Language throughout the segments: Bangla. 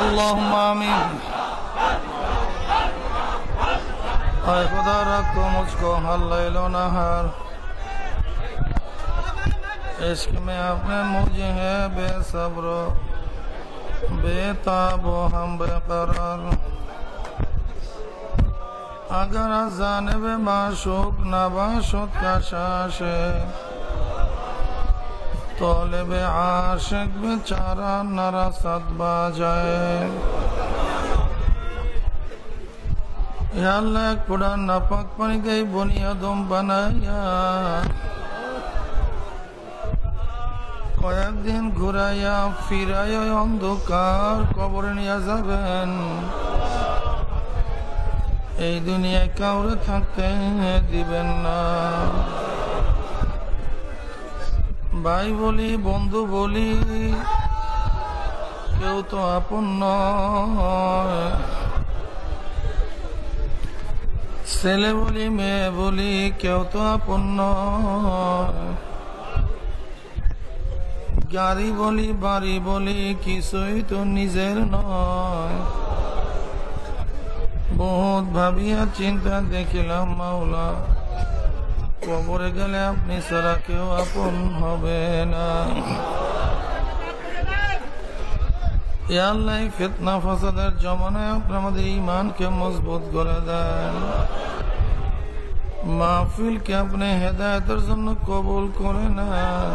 اللهم آمین. اے خدا رکھ تو مجھ کو ہر لیل و نہار عشق میں اپنے مجھے ہے بے صبر و بے تاب و ہم بے قرار. اگر از جانب معشوق نباشد کشش طالب عاشق بیچارہ نرسد باجائے. یا اللہ ایک پڑا ناپاک پانی گئی بنیادم বানাইয়া কয়েকদিন ঘুরাইয়া ফিরাইয়া অন্ধকার কবরে নিয়ে যাবেন. এই দুনিয়ায় কাউরে থাকতে দিবেন না. ভাই বলি বন্ধু বলি কেউ তো আপন নয়. ছেলে বলি মেয়ে বলি কেউ তো আপন নয়. গাড়ি বলি বাড়ি বলি কিছুই তো নিজের নয়. বহুত ভাবিয়া চিন্তা দেখিলাম মাওলা কবরে গেলে আপনি ছাড়া কেউ আপন হবে না. ইয়া আল্লাহ ফিতনা ফাসাদের জমানায় আপনি আমাদের ঈমানকে মজবুত করে দেন. মাহফিলকে আপনি হেদায়েতের জন্য কবুল করে নেন.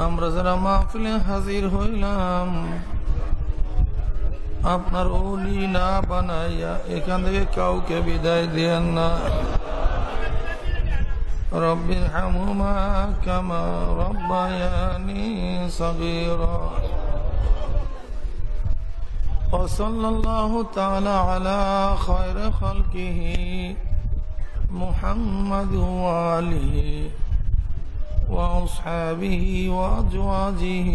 আমরা যারা মাহফিলে হাজির হইলাম আপনার ওলি না বানাইয়া এখান থেকে কাউকে বিদায় দিয়েন না. رب ارحمهما كما ربياني صغيرا. وصلى الله تعالى على خير خلقه محمد وآله وأصحابه وأزواجه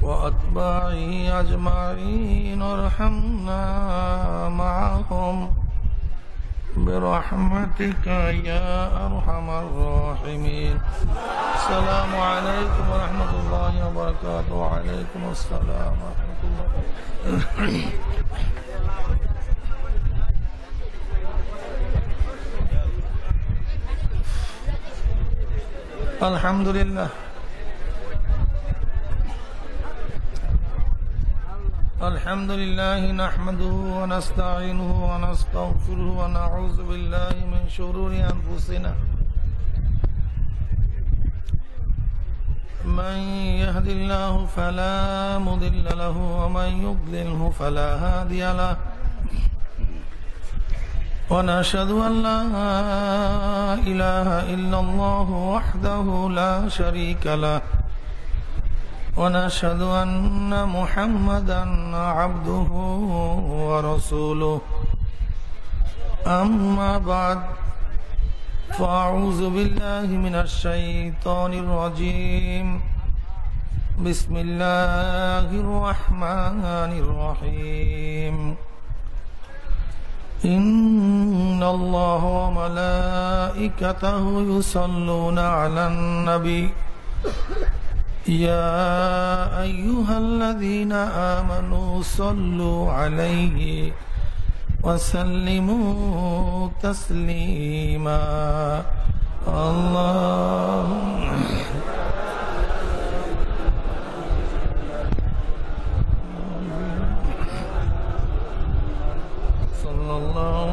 وأتباعه أجمعين وارحمنا معهم برحمتك يا أرحم الراحمين. السلام عليكم ورحمة الله وبركاته. وعليكم السلام ورحمة الله. الحمد لله الحمد لله نحمده ونستعينه ونستغفره ونعوذ بالله من شرور أنفسنا. من يهد الله فلا مضل له ومن يضلله فلا هادي له. ونشهد أن لا إله إلا الله وحده لا شريك له. ونشهد أن محمدا عبده ورسوله. أما بعد فأعوذ بالله من الشيطان الرجيم. بسم الله الرحمن الرحيم. إن الله وملائكته يصلون على النبي يا أيها الذين آمنوا صلوا عليه وسلموا تسليما. اللهم صلى الله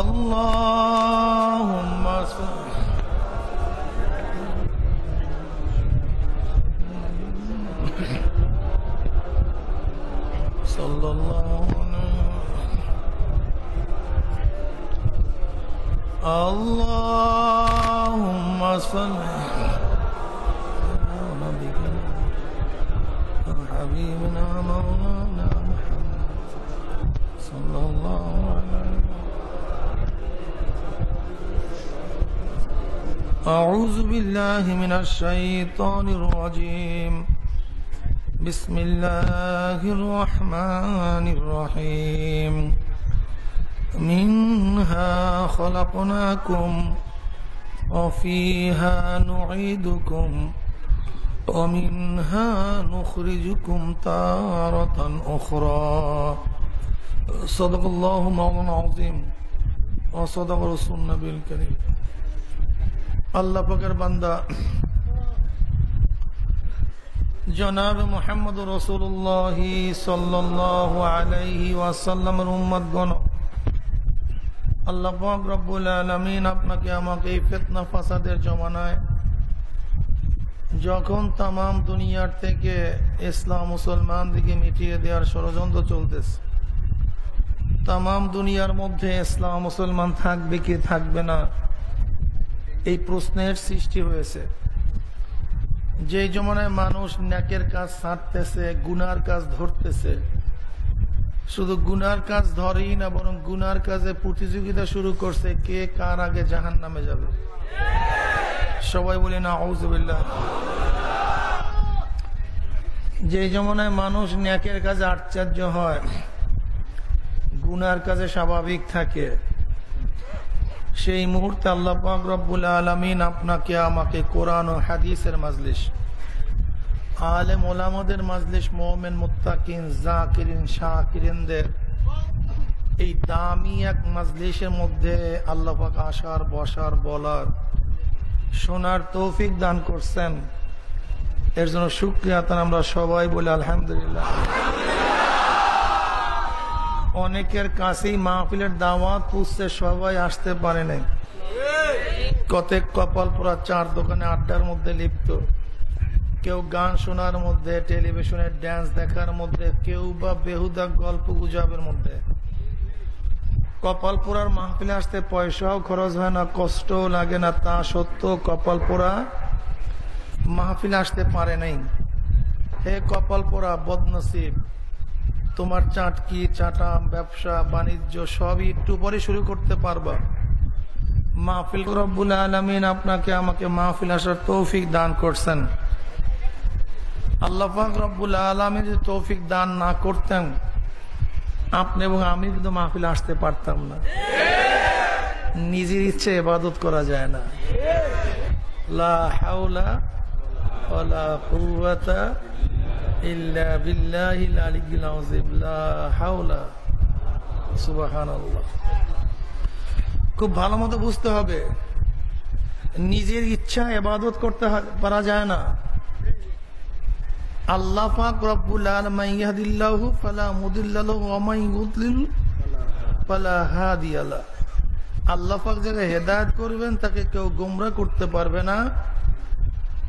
اللهم صلى الله اللهم صل على حبيبنا مولانا محمد صلى الله عليه. أعوذ بالله من الشيطان الرجيم. بسم الله الرحمن الرحيم. منها خلقناكم وفيها نعيدكم ومنها نخرجكم تارة أخرى صدق الله مولانا العظيم وصدق رسول النبي الكريم আল্লাহ পাকের বান্দা জনাব মুহাম্মদ রাসূলুল্লাহ সাল্লাল্লাহু আলাইহি ওয়াসাল্লামের উম্মতগণ, আল্লাহ পাক রব্বুল আলামিন আপনাকে আমাকে এই ফিতনা ফাসাদের জমানায় যখন তাম দুনিয়ার থেকে ইসলাম মুসলমান দিকে মিটিয়ে দেওয়ার ষড়যন্ত্র চলতেছে, তাম দুনিয়ার মধ্যে ইসলাম মুসলমান থাকবে কি থাকবে না এই প্রশ্নের সৃষ্টি হয়েছে। যে জমানায় মানুষ নেকের কাজ ছাড়তেছে, গুনার কাজ ধরতেছে, শুধু গুনার কাজ ধরেই না বরং গুনার কাজে প্রতিযোগিতা শুরু করছে কে কার আগে জাহান্নামে যাবে। সবাই বলি না আউযুবিল্লাহ। যে জমানায় মানুষ নেকের কাজে আশ্চর্য হয়, গুনার কাজে স্বাভাবিক থাকে, সেই মুহূর্তে আল্লাহ পাক রব্বুল আলামিন আপনাকে আমাকে কোরআন ও হাদিসের মাজলিস, আলেম ওলামাদের মাজলিস, মুমিন মুত্তাকিন জাকিরিন শাকিরিনদের এই দামি এক মাজলিসের মধ্যে আল্লাহ পাক আসার, বসার, বলার, শোনার তৌফিক দান করছেন। এর জন্য শুকরিয়া তার আমরা সবাই বলি আলহামদুলিল্লাহ। অনেকের কাছেই মাহফিলের দাওয়াত পুষছে, সবাই আসতে পারে নাই। কতক কপাল পোড়া চার দোকানে আড্ডার মধ্যে লিপ্ত, কেউ গান শোনার মধ্যে, টেলিভিশনের ড্যান্স দেখার মধ্যে, কেউ বা বেহুদা গল্প গুজবের মধ্যে। কপাল পোড়ার মাহফিলে আসতে পয়সাও খরচ হয় না, কষ্টও লাগে না, তা সত্ত্বেও কপাল পোড়া মাহফিলে আসতে পারে নাই। হে কপাল পোড়া বদনসিব, তোমার চাটকি চাটাম ব্যবসা বাণিজ্য সবই একটু পরে শুরু করতে পারবা। মাহফিল রব্বুল আলামিন আপনাকে আমাকে মাহফিল আসার তৌফিক দান করছেন। আল্লাহ পাক রব্বুল আলামিন যদি তৌফিক দান না করতেন, আপনি এবং আমি কিন্তু মাহফিল আসতে পারতাম না। নিজের ইচ্ছে ইবাদত করা যায় না। লা হাওলা ওয়ালা কুওয়াতা ইল্লা বিল্লাহিল আলিয়্যিল আযীম। লা হাওলা, সুবহানাল্লাহ। খুব ভালো মতো বুঝতে হবে, নিজের ইচ্ছা ইবাদত করতে পারা যায় না। আল্লাহ পাক রব্বুল আলামিন মান ইয়াহদিল্লাহু ফালা মুদিল্লা লাহু ওয়া মান ইউদ্লিল ফালা হাদিয়া লাহু। আল্লাহ পাক যাকে হেদায়েত করবেন তাকে কেউ গোমরাহ করতে পারবে না।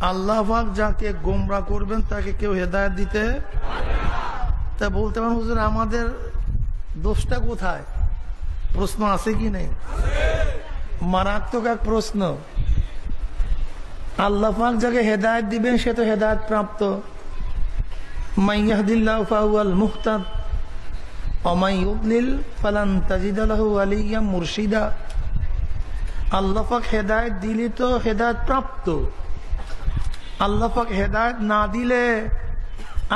আল্লাহ পাক যাকে গোমরাহ করবেন তাকে কেউ হেদায়েত দিতে। তা বলতে পারেন হুজুর আমাদের দোষটা কোথায়? প্রশ্ন আছে কি নেই? মারাত্মক এক প্রশ্ন। আল্লাহ পাক যাকে হেদায়েত দিবেন সে তো হেদায়েত প্রাপ্ত। মান ইয়াহদিল্লাহু ফাহুয়াল মুহতাদ ওয়া মান ইউদ্লিল ফালান তাজিদা লাহু ওয়ালিয়্যাম মুরশিদা। আল্লাহ পাক হেদায়েত দিলে তো হেদায়েত প্রাপ্ত। আল্লাহ পাক হেদায়েত না দিলে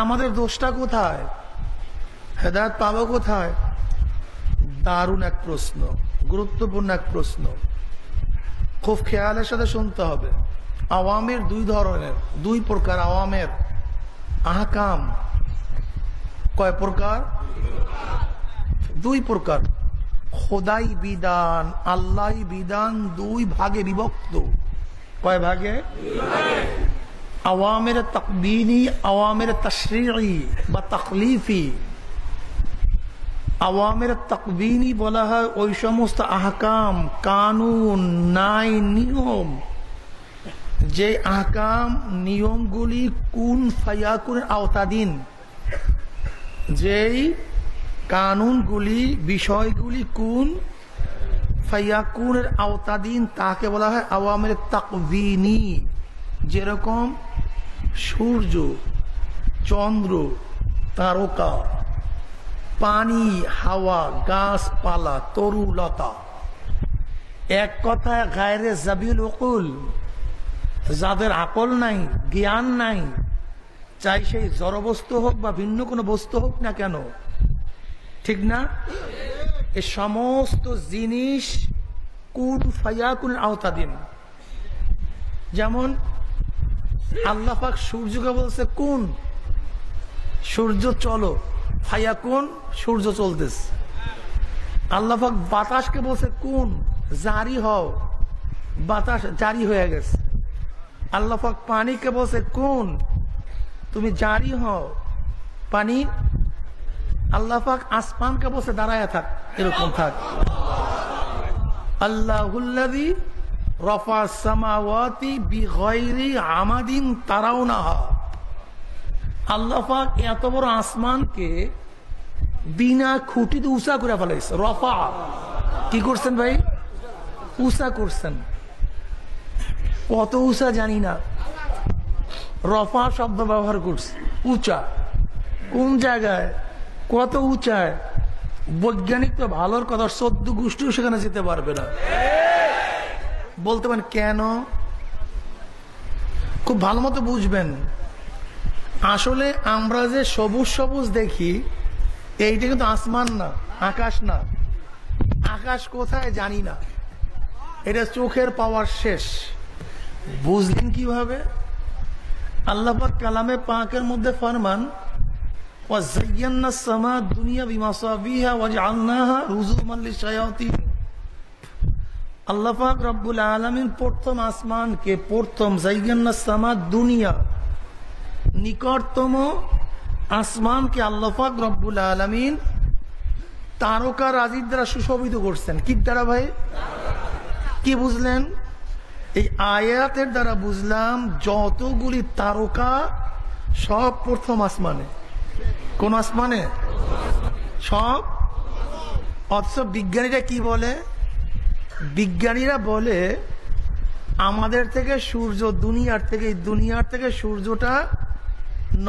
আমাদের দোষটা কোথায়? হেদায়েত পাবো কোথায়? দারুণ এক প্রশ্ন, গুরুত্বপূর্ণ এক প্রশ্ন, খুব খেয়ালের সাথে শুনতে হবে। আওয়ামের দুই ধরনের, দুই প্রকার আওয়ামের। আহকাম কয় প্রকার? দুই প্রকার। খোদাই বিধান, আল্লাহ বিধান দুই ভাগে বিভক্ত। কয় ভাগে? আওয়ামের তাকবীনী, আওয়ামের তাশরীঈ বা তাকলিফি। আওয়ামের তাকবীনী বলা হয় ওই সমস্ত আহকাম, কানুন, নাই, নিয়ম, যে আহকাম নিয়মগুলি কুন ফায়াকুনের আওতাধীন, যেই কানুনগুলি বিষয়গুলি কুন ফায়াকুনের আওতাধীন, তাকে বলা হয় আওয়ামের তাকবীনী। যেরকম সূর্য, চন্দ্র, তারকা, পানি, হাওয়া, গাছপালা, তরুলতা, এক কথায় গায়রে জাবিল উকুল, যাদের আকল নাই, জ্ঞান নাই, চাই সেই জড়বস্তু হোক বা ভিন্ন কোনো বস্তু হোক না কেন, ঠিক না? এই সমস্ত জিনিস কুন ফায়াকুনের আওতাধীন। যেমন আল্লাহ পাক সূর্যকে বলছে কোন, সূর্য চলো, ফায়াকুন, সূর্য চলতেছে। আল্লাহ পাক বাতাসকে বলছে কোন, জারি হও, বাতাস জারি হয়ে গেছে। আল্লাহ পাক পানিকে বলছে কোন, তুমি জারি হও, পানি। আল্লাহ পাক আসমানকে বলছে দাঁড়ায় থাক, এরকম থাক। আল্লাহুল্লাযী রাফা'আস সামাওয়াতি বিগাইরি আমাদিন তারাউনাহা। আল্লাহ পাক এত বড় আসমানকে বিনা খুঁটিতে উঁচা করে ফেলাইছে। রফা কি করছেন ভাই? উঁচা করছেন। কত উঁচা জানি না, রফা শব্দ ব্যবহার করছে, উঁচা। কোন জায়গায়, কত উঁচায়? বৈজ্ঞানিক তো ভালোর কথা, 14 গোষ্ঠীও সেখানে যেতে পারবে না। বলতে পারেন কেন? খুব ভালো মতো বুঝবেন। আসলে আমরা যে সবুজ সবুজ দেখি, এইটা কিন্তু আসমান না, আকাশ না। আকাশ কোথায় জানি না, এটা চোখের পাওয়ার শেষ। বুঝলেন কিভাবে? আল্লাহ পাক কালামে পাকের মধ্যে ফরমান, ওয়াযায়্যানাস সামা দুনিয়া বিমাসাবিহা ওয়াজআলনাহা রুজুমান লিশ-শায়াতিন। আল্লাহ পাক রব্বুল আলামিন প্রথম আসমানকে, প্রথম যায়্যানাস সামা দুনিয়া, নিকটতম আসমানকে আল্লাহ পাক রব্বুল আলামিন তারকা রাজির দ্বারা সুশোভিত করছেন। কি দ্বারা ভাই? কি বুঝলেন? এই আয়াতের দ্বারা বুঝলাম যতগুলি তারকা সব প্রথম আসমানে। কোন আসমানে? সব। অথচ বিজ্ঞানীরা কি বলে? বিজ্ঞানীরা বলে আমাদের থেকে সূর্য, দুনিয়ার থেকে সূর্যটা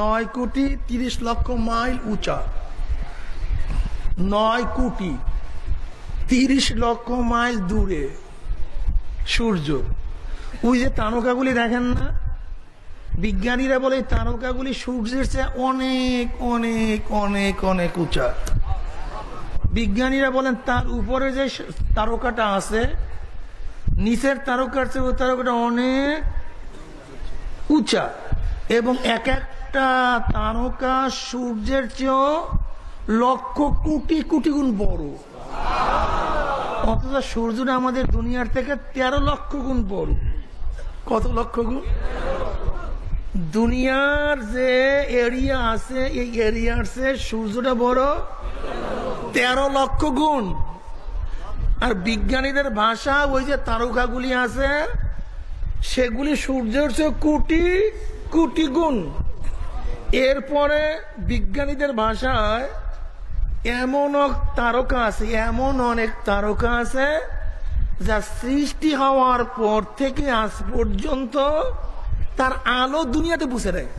9 কোটি 30 লক্ষ মাইল উঁচা। 9 কোটি 30 লক্ষ মাইল দূরে সূর্য। ওই যে তারকাগুলি দেখেন না, বিজ্ঞানীরা বলে এই তারকাগুলি সূর্যের চেয়ে অনেক অনেক অনেক অনেক উঁচা। বিজ্ঞানীরা বলেন তার উপরে যে তারকাটা আছে, নিচের তারকার চেয়ে ওই তারকাটা অনেক উঁচা, এবং এক একটা তারকা সূর্যের চেয়েও লক্ষ কোটি কোটি গুণ বড়। অথচ সূর্যটা আমাদের দুনিয়ার থেকে 13 লক্ষ গুণ বড়। কত লক্ষ গুণ? দুনিয়ার যে এরিয়া আছে, এই এরিয়ার চেয়ে সূর্যটা বড় 13 লক্ষ গুণ। আর বিজ্ঞানীদের ভাষা, ওই যে তারকাগুলি আছে সেগুলি সূর্যের চেয়ে কোটি কোটি গুণ। এরপরে বিজ্ঞানীদের ভাষায় এমন তারকা আছে, এমন অনেক তারকা আছে যা সৃষ্টি হওয়ার পর থেকে আজ পর্যন্ত তার আলো দুনিয়াতে বুঝে নেয়।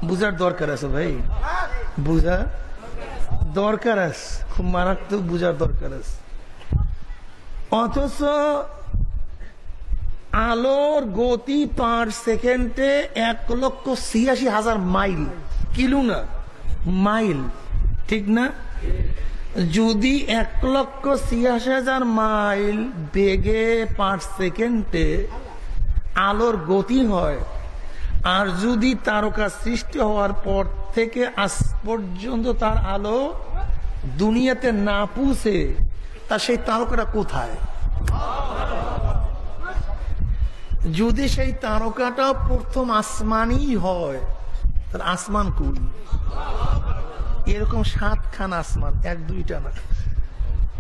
বুঝার দরকার আছে ভাই, বুঝা দরকার আছে, খুব মারাত্মক বুঝার দরকার আছে। অথচ আলোর গতি পার সেকেন্ডে 1,86,000 মাইল, কিলো না মাইল, ঠিক না? যদি 1,86,000 মাইল বেগে পার সেকেন্ডে আলোর গতি হয়, আর যদি তারকা সৃষ্টি হওয়ার পর থেকে আজ পর্যন্ত তার আলো দুনিয়াতে না পৌঁছে, তা সেই তারকাটা কোথায়? যদি সেই তারকাটা প্রথম আসমানই হয়, তাহলে আসমান কোন? এরকম 7খানা আসমান, 1-2টা না।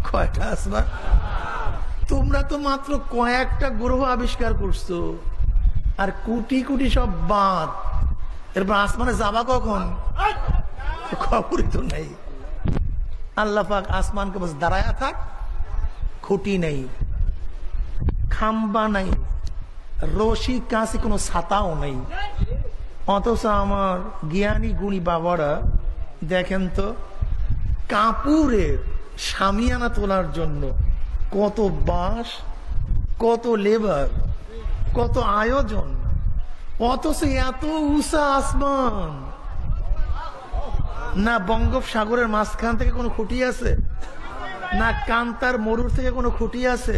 কয়টা আসমান? তোমরা তো মাত্র কয়েকটা গ্রহ আবিষ্কার করছো, আর কোটি কোটি সব বাদ। এরপর আসমানে যাবা কখন? খবরই তো নেই। আল্লাহ পাক আসমানকে বস দাঁড়ায়া থাক, খুঁটি নেই, খাম্বা নাই, রশি কাছে কোনো ছাতাও নেই। অথচ আমার জ্ঞানী গুণী বাবারা দেখেন তো, কাপুরের শামিয়ানা তোলার জন্য কত বাঁশ, কত লেবার, কত আয়োজন, অথচ এত উঁচা আসমান। না বঙ্গোপসাগরের মাঝখান থেকে কোনো খুঁটি আছে, না কান্তার মরুর থেকে কোনো খুঁটি আছে,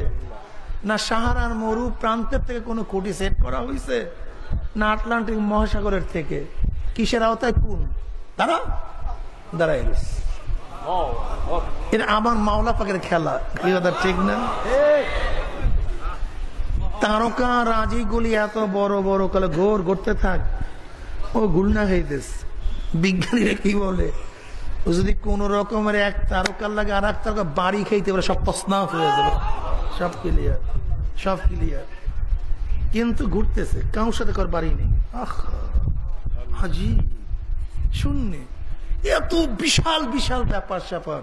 না সাহারার মরু প্রান্তের থেকে কোনো খুঁটি সেট করা হয়েছে, না আটলান্টিক মহাসাগরের থেকে? কিসের আওতায় কোন? তারা দাঁড়াই গেছে। এটা আমার মাওলা পাকের খেলা, কি কথা ঠিক না? তারকা রাজি গুলি এত বড় বড় কালে ঘোর ঘুরতে থাক, ও গুলনা খাইতেছে। বিজ্ঞানীরা কি বলে, যদি কোন রকমের এক তারকার লাগে আর এক তারকা বাড়ি খাইতে পারে, সব তসনাফ হয়ে যাবে, সব ক্লিয়ার, সব ক্লিয়ার। কিন্তু ঘুরতেছে, কারোর সাথে কার বাড়ি নেই। হাজি শূন্য, এত বিশাল বিশাল ব্যাপার স্যাপার,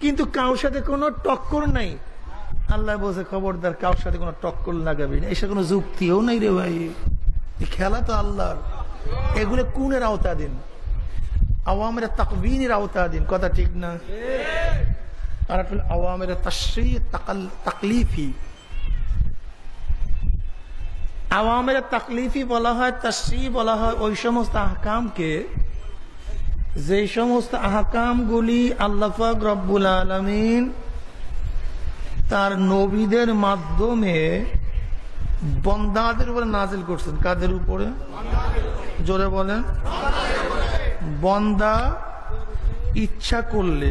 কিন্তু কারোর সাথে কোনো টক্কর নাই। আল্লাহ বলছে খবরদার কারোর সাথে কোনো টক্কর লাগাবি না, এসে কোনো যুক্তিও নাই রে ভাই, খেলা তো আল্লাহর। এগুলো কোনের আওতাধীন? আওয়ামের তাকবীনের আওতাধীন, কথা ঠিক না? আর আওয়ামের তাশরীঈ তাকলিফি। আওয়ামের তাকলিফি বলা হয়, তাশরীঈ বলা হয় ওই সমস্ত আহকামকে যে সমস্ত আহকামগুলি আল্লাহ পাক রব্বুল আলামিন তার নবীদের মাধ্যমে বন্দাদের উপরে নাজিল করছেন। কাদের উপরে? জোরে বলেন। বন্দা ইচ্ছা করলে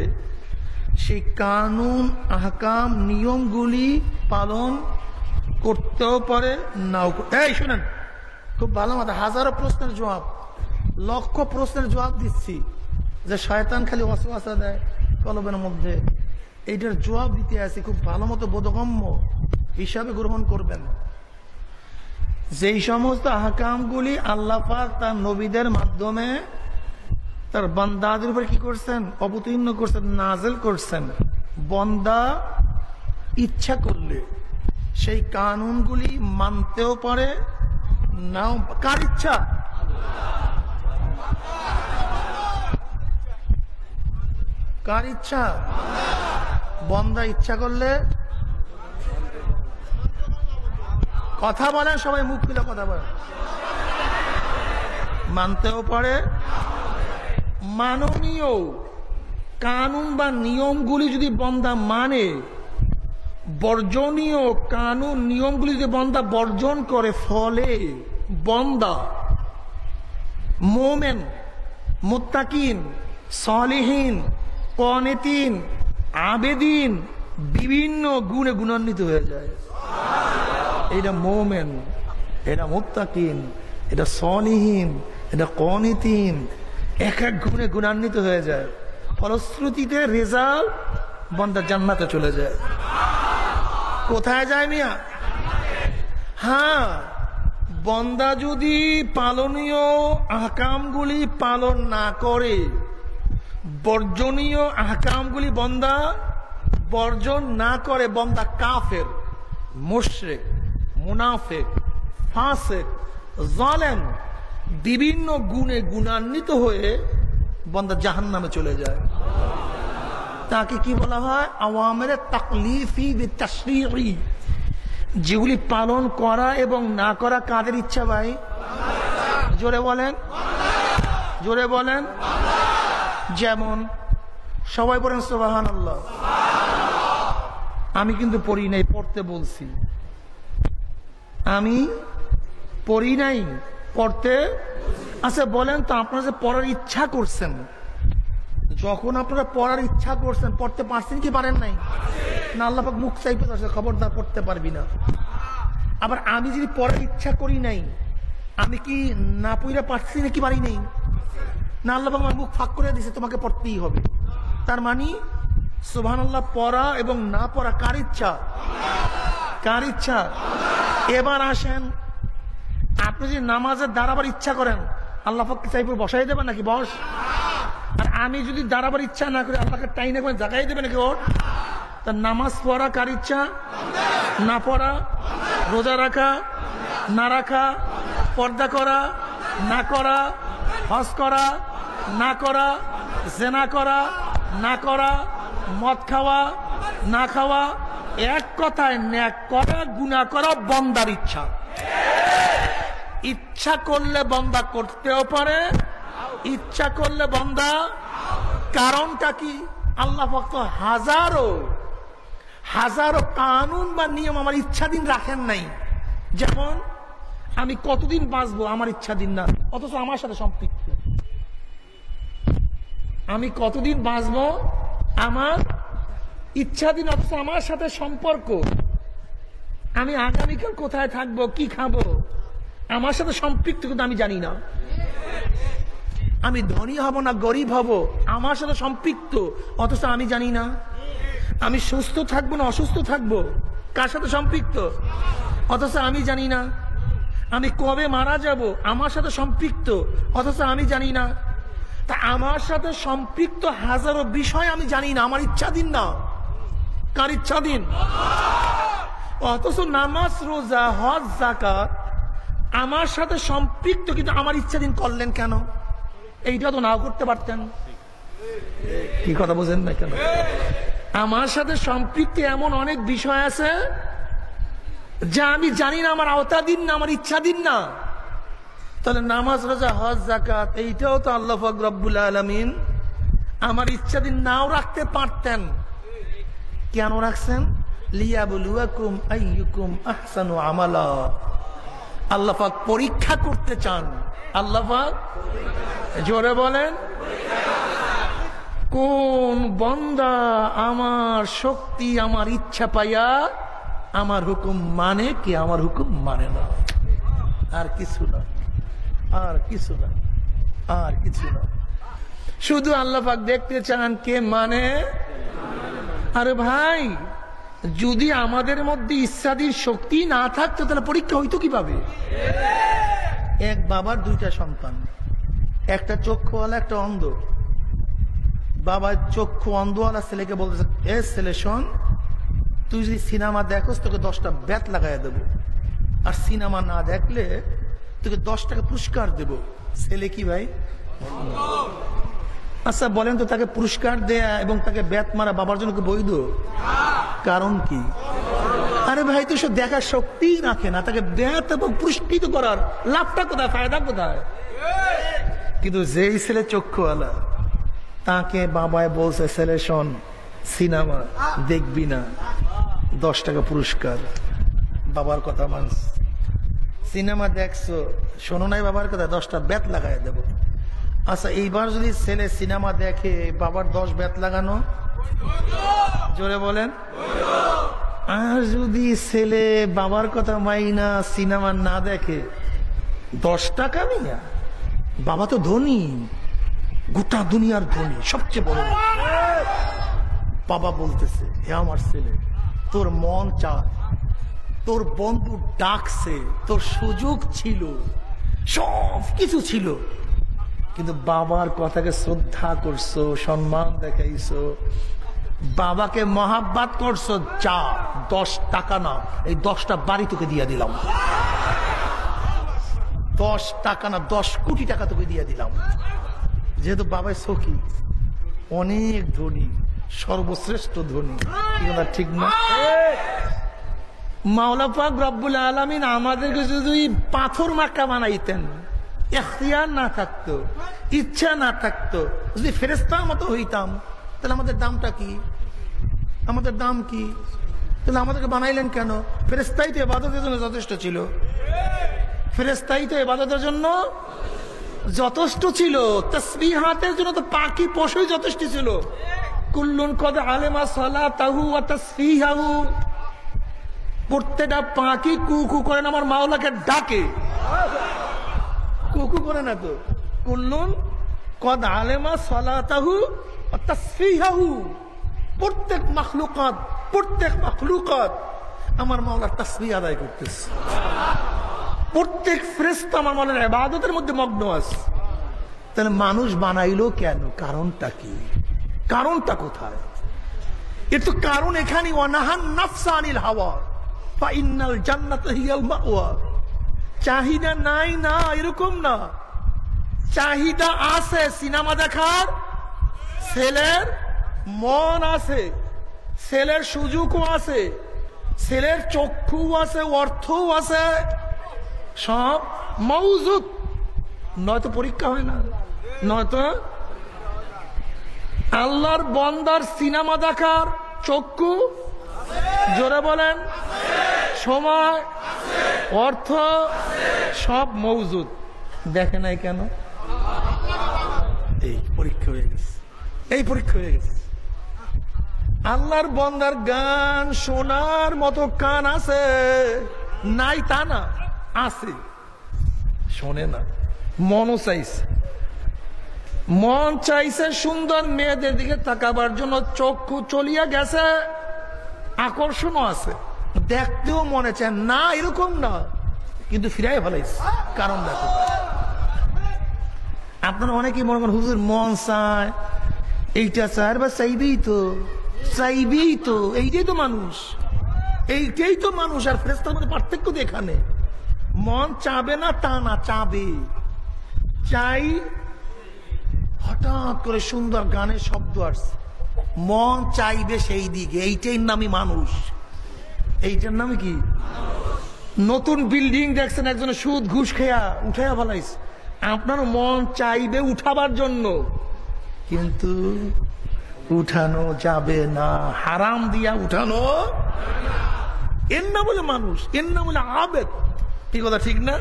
সেই কানুন আহকাম নিয়মগুলি পালন করতেও পারে, নাও। এই শুনেন, খুব ভালো মতো, হাজারো প্রশ্নের জবাব, লক্ষ প্রশ্নের জবাব দিচ্ছি, যে শয়তান খালি ওয়াসওয়াসা দেয় কলবের মধ্যে, এইটার জবাব দিতে আছে, খুব ভালো মতো বোধগম্য হিসাবে গ্রহণ করবেন। যেই সমস্ত আহকামগুলি আল্লাহ পাক তার নবীদের মাধ্যমে তার বান্দাদের উপর কি করছেন? অবতীর্ণ করছেন, নাজিল করছেন। বন্দা ইচ্ছা করলে সেই কানুনগুলি মানতেও পারে, নাও। কার ইচ্ছা? কার ইচ্ছা? বন্দা ইচ্ছা করলে, কথা বলেন সবাই, মুখ খুলে কথা বলেন, মানতেও পারে। মাননীয় কানুন বা নিয়মগুলি যদি বন্দা মানে, বর্জনীয় কানুন নিয়মগুলি যদি বন্দা বর্জন করে, ফলে বন্দা মোমেন, মুত্তাকিন, সালিহিন, কানিতিন, আবেদিন বিভিন্ন গুণে গুণান্বিত হয়ে যায়। এটা মোমেন, এটা মুত্তাকিন, এটা সালিহিন, এটা কানিতিন, এক এক গুণে গুণান্বিত হয়ে যায়। ফলশ্রুতিতে রেজাল্ট বন্দা জান্নাতে চলে যায়। কোথায় যায় মিয়া? হ্যাঁ, বন্দা যদি পালনীয় আহকামগুলি পালন না করে, বর্জনীয় আহকামগুলি বন্দা বর্জন না করে, বন্দা কাফের, মুশরিক, মুনাফিক, ফাসিক, জালেম বিভিন্ন গুণে গুণান্বিত হয়ে বন্দা জাহান্নামে চলে যায়। তাকে কি বলা হয়? আওয়ামের তাকলিফি বিতাশরীঈ। যেগুলি পালন করা এবং না করা কাদের ইচ্ছা ভাই? জোরে বলেন, জোরে বলেন। যেমন সবাই বলেন সুবহানাল্লাহ। আমি কিন্তু পড়ি নাই, পড়তে বলছি। আমি পড়ি নাই, পড়তে। আচ্ছা বলেন তো, আপনারা যে পড়ার ইচ্ছা করছেন, যখন আপনারা পড়ার ইচ্ছা করছেন, পড়তে পারছেন কি পারেন নাই? না আল্লাহ পাক মুখ চাইতে আসে, খবরদার পড়তে পারবি না। আবার আমি যদি পড়ার ইচ্ছা করি নাই, আমি কি না পড়া পারছি নাকি পারি নাই? না আল্লাহ পাক আমার মুখ ফাঁক করে দিয়েছে, তোমাকে পড়তেই হবে। তার মানে সুবহানাল্লাহ, পড়া এবং না পড়া কার ইচ্ছা? কার ইচ্ছা? এবার আসেন, আপনি যদি নামাজের দাঁড়াবার ইচ্ছা করেন, আল্লাহ পাক চাইপুর বসাই দেবেন নাকি? বস। আর আমি যদি দাঁড়াবার ইচ্ছা না করি, আল্লাহকে টাইনে করে জাগাই দেবে নাকি? ওর। তার নামাজ পড়া কার ইচ্ছা? না পড়া, রোজা রাখা, না রাখা, পর্দা করা, না করা, হজ করা, না করা, জেনা করা, না করা, মদ খাওয়া, না খাওয়া, এক কথায় ন্যাক করা, গুনাহ করা বন্দার ইচ্ছা। ইচ্ছা করলে বন্দা করতেও পারে, ইচ্ছা করলে বন্দা। কারণটা কি? আল্লাহ পাক হাজারো হাজারো কানুন বা নিয়ম আমার ইচ্ছাধীন রাখেন নাই। যেমন আমি কতদিন বাঁচবো আমার ইচ্ছাধীন না, অথচ আমার সাথে সম্পৃক্ত। আমি কতদিন বাঁচবো আমার ইচ্ছাধীন, অথচ আমার সাথে সম্পর্ক। আমি আগামীকাল কোথায় থাকবো, কি খাবো, আমার সাথে সম্পৃক্ত, কিন্তু আমি জানি না। আমি ধনী হব না গরিব হব, আমার সাথে সম্পৃক্ত, অথচ আমি জানি না। আমি সুস্থ থাকবো না অসুস্থ থাকবো, কার সাথে সম্পৃক্ত, অথচ আমি জানি না। আমি কবে মারা যাব, আমার সাথে সম্পৃক্ত, অথচ আমি জানি না। তা আমার সাথে সম্পৃক্ত হাজারো বিষয় আমি জানি না, আমার ইচ্ছাধীন না। কার ইচ্ছাধীন? অথচ নামাজ, রোজা, হজ, যাকাত আমার সাথে সম্পৃক্ত, কিন্তু আমার ইচ্ছাধীন করলেন কেন? এইটা তো নাও করতে পারতেন। কি কথা বোঝেন না কেন? আমার সাথে সম্পৃক্ত এমন অনেক বিষয় আছে যা আমি জানি না, আমার আওতাধীন না, আমার ইচ্ছাধীন না। তাহলে নামাজ, রোজা, হজ, যাকাত এইটাও তো আল্লাহ পাক রব্বুল আলামিন আমার ইচ্ছাধীন নাও রাখতে পারতেন। কেন রাখছেন? লিয়াবলুয়াকুম আইয়ুকুম আহসানু আমালা। আল্লাহ পাক পরীক্ষা করতে চান। আল্লাহ পাক, জোরে বলেন, কোন বান্দা আমার শক্তি, আমার ইচ্ছা পাইয়া আমার হুকুম মানে, কি আমার হুকুম মানে না। আর কিছু না, আর কিছু না, আর কিছু না। শুধু আল্লাহ পাক দেখতে চান কে মানে। আরে ভাই, যদি আমাদের মধ্যে ইচ্ছাদির শক্তি না থাকতো তাহলে পরীক্ষা হইতো কিভাবে? এক বাবার দুইটা সন্তান, একটা চক্ষুওয়ালা, একটা অন্ধ। বাবা চক্ষু অন্ধওয়ালা ছেলেকে বলতেছে, এ ছেলে শোন, তুই যদি সিনেমা দেখোস তোকে 10টা বেত লাগাই দেবো, আর সিনেমা না দেখলে তোকে 10 টাকা পুরস্কার দেব। ছেলে কি ভাই? আচ্ছা বলেন তো, তাকে পুরস্কার দেয়া এবং তাকে বেত মারা বাবার জন্য কি বৈধ? কারণ কি? আরে ভাই, তো সব দেখার শক্তি রাখে না, তাকে বেত এবং পুরস্কৃত করার লাভটা কোথায়, ফায়দা কোথায়? কিন্তু যেই ছেলে চক্ষুওয়ালা, তাকে বাবায় বলছে, ছেলে শোন, সিনেমা দেখবি না, 10 টাকা পুরস্কার। বাবার কথা মানস। সিনেমা দেখছো, শোনো নাই বাবার কথা, 10টা বেত লাগাই দেব। আচ্ছা এইবার যদি ছেলে সিনেমা দেখে, বাবার 10 বেত লাগানো, জোরে বলেন। আর যদি ছেলে বাবার কথা মাইনা সিনেমা না দেখে, 10 টাকা নিয়া, বাবা তো ধনী, গোটা দুনিয়ার ধনী, সবচেয়ে বড়। বাবা বলতেছে, হে আমার ছেলে, তোর মন চায়, তোর বন্ধু ডাকছে, তোর সুযোগ ছিল, সব কিছু ছিল, কিন্তু বাবার কথাকে শ্রদ্ধা করছো, সম্মান দেখাইছো, বাবাকে মহাব্বত করছো, যা 10 টাকা না, এই 10টা বাড়ি তোকে দিয়ে দিলাম। 10 টাকা না, 10 কোটি টাকা তোকে দিয়ে দিলাম। যেহেতু বাবাই সখী, অনেক ধনী, সর্বশ্রেষ্ঠ ধনী, ঠিক না? মাওলা পাক রব্বুল আলামিন আমাদেরকে যদি পাথর মাক্কা বানাইতেন, ইখতিয়ার না থাকতো, ইচ্ছা না থাকতো, যদি ফেরেশতার মতো হইতাম, তাহলে আমাদের দামটা কি? আমাদের দাম কি? তাহলে আমাদেরকে বানাইলেন কেন? ফেরেশতাই তো ইবাদতের জন্য যথেষ্ট ছিল। ফেরেশতাই তো ইবাদতের জন্য যথেষ্ট ছিল। তাসবিহাতের জন্য তো পাখি পশুই যথেষ্ট ছিল। কুল্লুন কদ আলেমা সালাতাহু ওয়া তাসবিহাহু। প্রত্যেকটা পাখি কুকু করেন, আমার মাওলাকে ডাকে, কুকু করে না তো। কুল্লুন কদ আলেমা সালাতাহু ওয়া তাসবিহাহু। প্রত্যেক মাখলুকাত আমার মাওলার তাসবিহ আদায় করতেছে। প্রত্যেক ফেরেশতা আমার মাওলার ইবাদতের মধ্যে মগ্ন আছে। তাহলে মানুষ বানাইলো কেন? কারণটা কি? কারণটা কোথায়? এর তো কারণ এখানে, ওয়ানাহান নাফসা আনিল হাওয়া ফা ইন্নাল জান্নাতা হিয়াল মাওয়া। চাহিদা নাই না, এরকম না, চাহিদা আছে। সিনেমা দেখার ছেলের মন আছে, ছেলের সুযোগও আছে, ছেলের চক্ষু আছে, অর্থও আছে, সব মওজুদ। নয়তো পরীক্ষা হয় না, নয়তো আল্লাহর বান্দার সিনেমা দেখার চক্ষু জোরে বলেন। সময়, অর্থ সব মওজুদ, দেখে নাই কেন? এই পরীক্ষা হয়ে গেছে, এই পরীক্ষা হয়ে গেছে। আল্লাহর বান্দার গান শোনার মতো কান আছে নাই তা না, আছে, শোনে না। মনও চাইছে, মন চাইছে সুন্দর মেয়েদের দিকে তাকাবার জন্য, চক্ষু চলিয়া গেছে, আকর্ষণও আছে, দেখতেও মনে চায় না, এরকম না, কিন্তু ফিরাই ফেলাইছে। কারণ দেখো, আপনারা অনেকেই মনে করেন হুজুর মন চায়, এইটা চায়, বা চাইবেই তো, চাইবেই তো, এইটাই তো মানুষ, এইটাই তো মানুষ। আর ফেরেশতার মধ্যে পার্থক্য তো এখানে, মন চাবে না তা না, চাবে, চাই। হঠাৎ করে সুন্দর গানের শব্দ আসছে, মন চাইবে সেই দিকে, এইটাই নামই মানুষ। এইটার নামে কি? নতুন বিল্ডিং দেখছেন, একজনে সুদ ঘুষ খেয়া উঠাইয়া ফেলাইছে, আপনার মন চাইবে উঠাবার জন্য, কিন্তু উঠানো যাবে না, হারাম দিয়া উঠানো। এর নাম বলে মানুষ, এর নাম বলে আবেদ। এই কথা ঠিক না?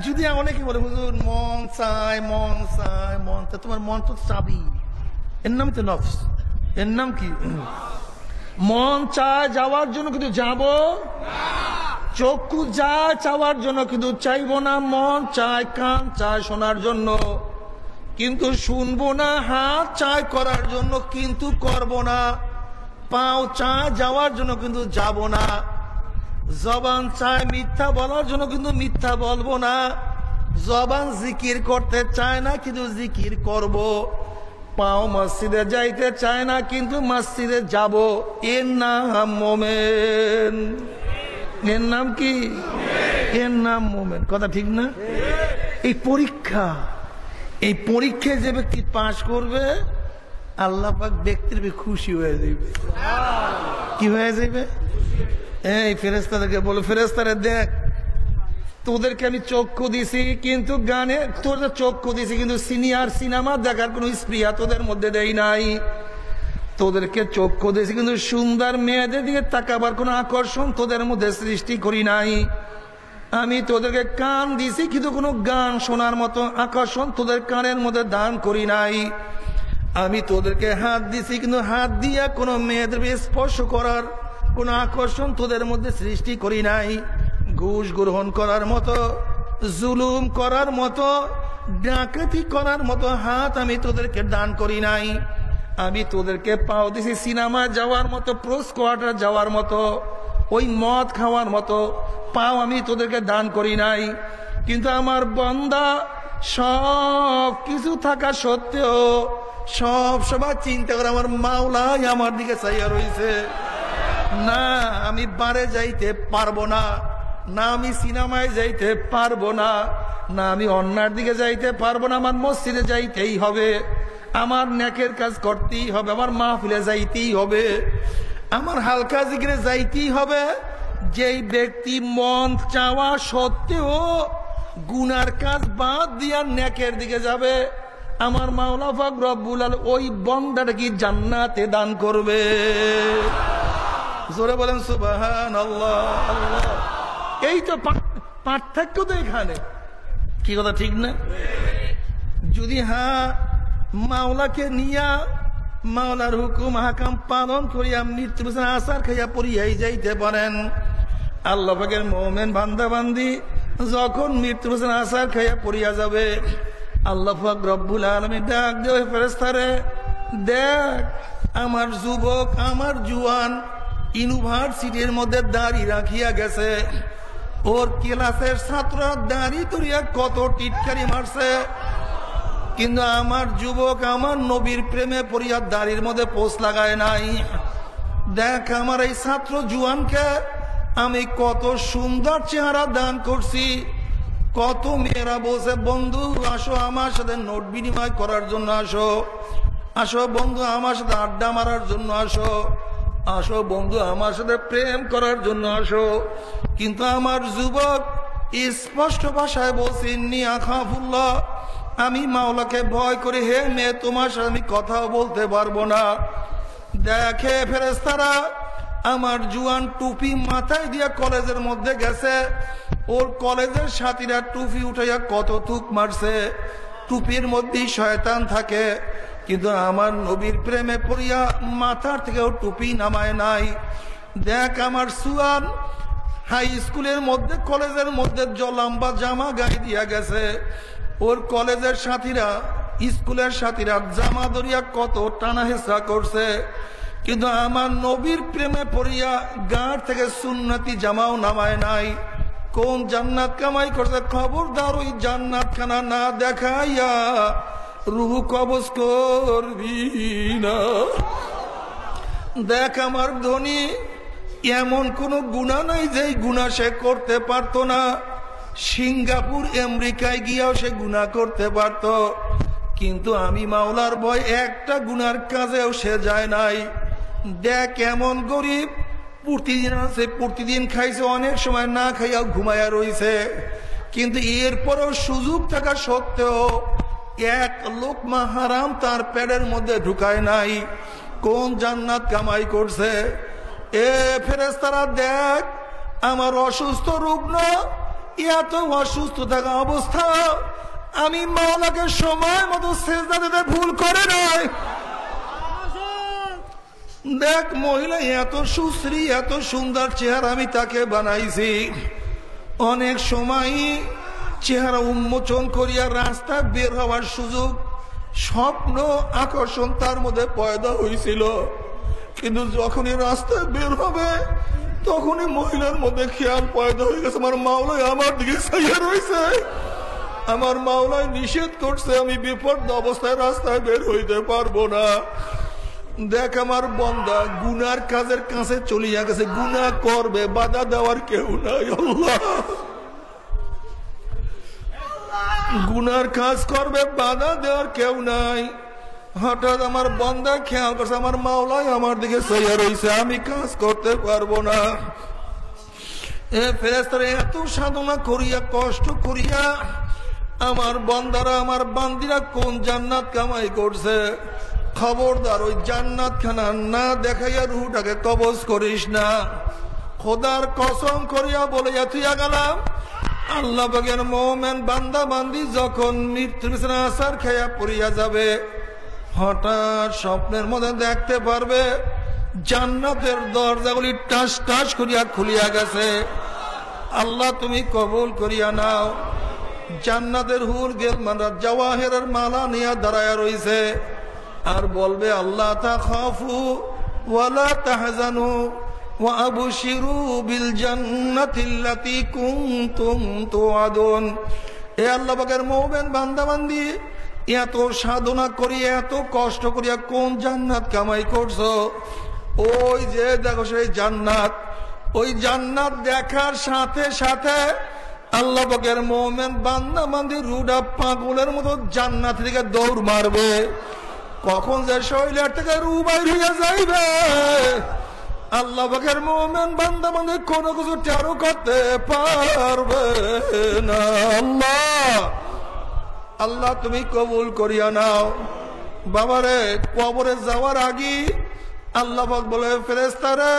যদি অনেকে বলে হুজুর মন চায়, মন চায়, মন চায়, তোমার মন তো চাবি, এর নাম তো নফস। এর নাম কি? মন চায় যাওয়ার জন্য কিন্তু যাব, চক্ষু যায় চাওয়ার জন্য কিন্তু চাইব না, মন চায়, কান চায় শোনার জন্য কিন্তু শুনবো না, হাত চায় করার জন্য কিন্তু করব না, পাও চায় যাওয়ার জন্য কিন্তু যাব না, জবান চায় মিথ্যা বলার জন্য কিন্তু মিথ্যা বলবো না, জবান জিকির করতে চায় না কিন্তু জিকির করব, পাও মসজিদে যাইতে চায় না কিন্তু মসজিদে যাব। এর নাম মোমেন। এর নাম কি? এর নাম মোমেন। কথা ঠিক না? এই পরীক্ষা, এই পরীক্ষায় যে ব্যক্তি পাশ করবে, আল্লাহ পাক ব্যক্তির খুশি হয়ে যাবে। কি হয়ে যাবে? এই ফেরেশতাদেরকে বলো, ফেরেশতারা দেখ, তোদেরকে আমি চক্ষু দিছি কিন্তু গানে, তোদের চক্ষু দিছি কিন্তু সিনিয়র সিনেমা দেখার কোন স্পৃহা তোদের মধ্যে দেই নাই, তোদেরকে চক্ষু দিছি কিন্তু সুন্দর মেয়েদের দিকে তাকাবার কোন আকর্ষণ তোদের মধ্যে সৃষ্টি করি নাই, আমি তোদেরকে কান দিছি কিন্তু কোনো গান শোনার মতো আকর্ষণ তোদের কানের মধ্যে দান করি নাই, আমি তোদেরকে হাত দিছি কিন্তু হাত দিয়া কোনো মেয়েদের স্পর্শ করার কোন আকর্ষণ তোদের মধ্যে সৃষ্টি করি নাই, ঘুষ গ্রহণ করার মতো, জুলুম করার মতো, ডাকাতি করার মতো হাত আমি তোদেরকে দান করি নাই, আমি তোদেরকে পাও দিছি সিনেমা যাওয়ার মতো, প্রোস কোয়ার্টার যাওয়ার মতো, ওই মদ খাওয়ার মতো পাও আমি তোদেরকে দান করি নাই, কিন্তু আমার বান্দা সব কিছু থাকা সত্ত্বেও সব সবাই চিন্তা করে আমার মাওলাই আমার দিকে চাইয়া রয়েছে, না আমি বারে যাইতে পারবো না, না আমি সিনেমায় যাইতে পারবো না, না আমি অন্যার দিকে যাইতে পারবো না, আমার মসজিদে যাইতেই হবে, আমার নেকের কাজ করতেই হবে, আমার মাহফিলে যাইতেই হবে, আমার হালকা জিকিরে যাইতেই হবে। যেই ব্যক্তি মন চাওয়া সত্ত্বেও গুনার কাজ বাদ দিয়া নেকের দিকে যাবে, আমার মাওলা পাক রব্বুল আলামিন ওই বান্দাটা কি জান্নাতে দান করবে। জোরে বলেন সুবহানাল্লাহ। আল্লাহ, এই তো পার্থক্য তো এখানে। কি কথা ঠিক না? যদি মাওলাকে নিয়া মাওলার হুকুম হাকাম পালন করিয়া মৃত্যু আসার খাইয়া পড়িয়াই যাইতে পারেন, আল্লাহ পাকের মুমিন বান্দা বান্দি যখন মৃত্যু আসার খাইয়া পড়িয়া যাবে, আল্লাহ পাক রব্বুল আলামিন ডাক দেবে ফেরেশতারে, দেখ আমার যুবক, আমার জুয়ান ইউনিভার্সিটির মধ্যে দাড়ি রাখিয়া গেছে, ওর ক্লাসের ছাত্ররা দাড়ি তুলিয়া কত টিটকারি মারছে, কিন্তু আমার যুবক আমার নবীর প্রেমে পড়িয়া দাড়ির মধ্যে পোষ লাগায় নাই। দেখ আমার এই ছাত্র জুয়ানকে আমি কত সুন্দর চেহারা দান করছি, কত মেয়েরা বসে বন্ধু আসো আমার সাথে নোট বিনিময় করার জন্য আসো, আসো বন্ধু আমার সাথে আড্ডা মারার জন্য আসো, আসো বন্ধু আমার সাথে প্রেম করার জন্য আসো, কিন্তু আমার যুবক স্পষ্ট ভাষায় বলছি নি আখাফুল্লাহ, আমি মাওলাকে ভয় করি, হে মেয়ে তোমার সাথে আমি কথাও বলতে পারবো না। দেখে ফেরেশতারা আমার জুয়ান টুপি মাথায় দিয়া কলেজের মধ্যে গেছে, ওর কলেজের সাথীরা টুপি উঠাইয়া কত থুক মারছে, টুপির মধ্যেই শয়তান থাকে, কিন্তু আমার নবীর প্রেমে পড়িয়া মাথার থেকেও টুপি নামায় নাই। দেখ আমার সুয়ান হাই স্কুলের মধ্যে কলেজের মধ্যে লম্বা জামা গায়ে দিয়া গেছে, ওর কলেজের সাথীরা স্কুলের সাথীরা জামা ধরিয়া কত টানা হেঁচড়া করছে, কিন্তু আমার নবীর প্রেমে পড়িয়া গাঁট থেকে সুন্নতি জামাও নামায় নাই। কোন জান্নাত কামাই করছে? খবরদার ওই জান্নাত খানা না দেখাইয়া রূহ কবজ করবি না। দেখ আমার ধনী, এমন কোন গুনাহ নাই যে গুনাহ সে করতে পারতো না। সিঙ্গাপুর আমেরিকায় গিয়াও সে গুনাহ করতে পারত, কিন্তু আমি মাওলার ভয় একটা গুনার কাজেও সে যায় নাই। দেখ এমন গরিব, প্রতিদিন আছে, প্রতিদিন খাইছে, অনেক সময় না খাইয়া ঘুমায়া রইছে, কিন্তু এরপরও সুযোগ থাকা সত্ত্বেও এক লোকমা হারাম তার পেটের মধ্যে ঢুকায় নাই। কোন জান্নাত কামাই করছে? এ ফেরেশতারা দেখ, আমার অসুস্থ রুগ্ন, এত অসুস্থ থাকা অবস্থা আমি মাওলাকে সময় মতো সেজদা দিতে ভুল করে নাই। দেখ মহিলা এত সুশ্রী, এত সুন্দর চেহারা আমি তাকে বানাইছি, অনেক সময় চেহারা উন্মোচন করিয়া রাস্তা বের হওয়ার সুযোগ, স্বপ্ন আকর্ষণ তার মধ্যে পয়দা হয়েছিল, কিন্তু যখনই রাস্তায় বের হবে তখনই মহিলার মধ্যে খেয়াল পয়দা হয়ে গেছে আমার মাওলাই আমার দিকে চাইয়া রয়েছে, আমার মাওলাই নিষেধ করছে, আমি বিপদ অবস্থায় রাস্তায় বের হইতে পারবো না। দেখ আমার বন্দা গুনার কাজের কাছে চলিয়া গেছে, গুনাহ করবে, বাধা দেওয়ার কেউ নাই। আল্লাহ গুনার কাজ করবে, বাধা দেওয়ার কেউ নাই। হঠাৎ আমার বন্দা খেয়াল করছে আমার মাওলাই আমার দিকে চাইয়া রয়েছে, আমি কাজ করতে পারবো না। এ ফেরেশতারা এত সাধনা করিয়া কষ্ট করিয়া আমার বন্দারা, আমার বান্দিরা কোন জান্নাত কামাই করছে? খবরদার ওই জান্নাত খানা না দেখাইয়া রুহটাকে কবজ করিস না। খোদার কসম করিয়া বলে তুইয়া গেলাম, আল্লাহ পাকের মুমিন বান্দা বান্দি যখন মৃত্যুর বিছানা আসার খাইয়া পড়িয়া যাবে, হঠাৎ স্বপ্নের মধ্যে দেখতে পারবে জান্নাতের দরজাগুলি টাস টাস করিয়া খুলিয়া গেছে। আল্লাহ তুমি কবুল করিয়া নাও। জান্নাতের হুর গেলমানরা জাওয়াহিরের মালা নিয়ে দাঁড়ায়া রইছে আর বলবে আল্লাহ তাখাফু ওয়ালা তাহজানু ওয়া আবশিরু বিল জান্নাতিল্লাতী কুনতুম তুআদুন। এ আল্লাহ পাকের মুমিন বান্দা বান্দি, এত সাধনা করিয়া এত কষ্ট করিয়া কোন জান্নাত কামাই করছো? ওই যে দেখো সেই জান্নাত, ওই জান্নাত দেখার সাথে সাথে আল্লাহ পাকের মুমিন বান্দা বান্দি রুডা পাগলের মতো জান্নাত থেকে দৌড় মারবে। কখন যে শরীরের থেকে রু বাইর হইয়া যাইবে আল্লাহ পাকের মুমিন বান্দা বান্দি কোনো কিছু টেরও করতে পারবে না। আল্লাহ তুমি কবুল করিয়া নাও। বাবারে কবরে যাওয়ার আগে আল্লাহ পাক বলে ফেরেশতারা,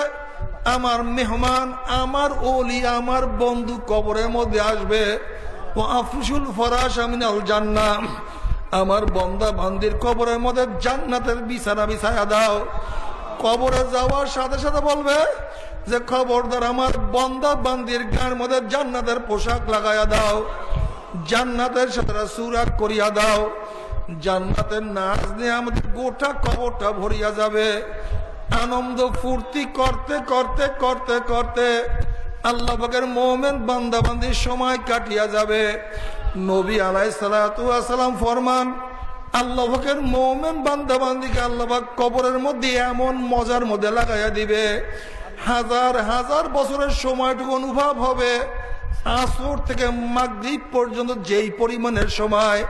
আমার মেহমান, আমার ওলি, আমার বন্ধু কবরের মধ্যে আসবে। ও আফসুল ফরাশ মিনাল জান্নাহ, আমার বন্দা বান্দির কবরের মধ্যে জান্নাতের বিছানা বিছায়া দাও। কবরে যাওয়ার সাথে সাথে বলবে যে খবরদার আমার বন্দা বান্দির গায়ের মধ্যে জান্নাতের পোশাক লাগাইয়া দাও, জান্নাতের সাথে সুরাগ করিয়া দাও। জান্নাতের নাচ নিয়ে আমাদের গোটা কবরটা ভরিয়া যাবে। আনন্দ ফুর্তি করতে করতে করতে করতে আল্লাহ পাকের মুমিন বান্দা বান্দির সময় কাটিয়া যাবে। নবী আলাইহিস সালাতু ওয়াস সালাম ফরমান, আল্লাহ পাকের মুমিন বান্দা বান্দিকে আল্লাহ পাক কবরের মধ্যে এমন মজার মধ্যে লাগাইয়া দিবে, হাজার হাজার বছরের সময়টুকু অনুভব হবে আসর থেকে মাগরিব পর্যন্ত যেই পরিমাণের সময়,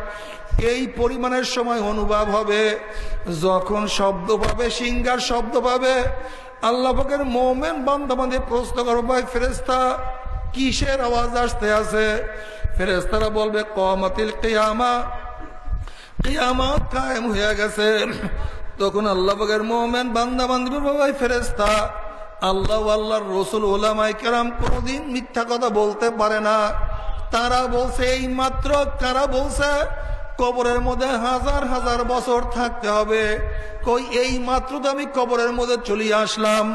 এই পরিমাণের সময় অনুভব হবে। যখন শব্দ পাবে, সিঙ্গার শব্দ পাবে, আল্লাহ পাকের মুমিন বান্দা বান্দি প্রশ্ন করবে, ভাই ফেরেশতা কিসের আওয়াজ আসতে আছে? ফেরেশতারা বলবে কিয়ামাতিল কিয়ামা, কিয়ামত কায়েম হয়ে গেছে। তখন আল্লাহ পাকের মুমিন বান্দা বান্দি বলবে, ভাই ফেরেশতা আল্লাহ আল্লাহর রসুল ওলামায়ে কেরাম কোনদিন মিথ্যা কথা বলতে পারে না। তারা বলছে এই মাত্র, কারা বলছে কবরের মধ্যে হাজার হাজার বছর থাকতে হবে। কই এই মাত্র তো আমি কবরের মধ্যে চলিয়ে আসলাম,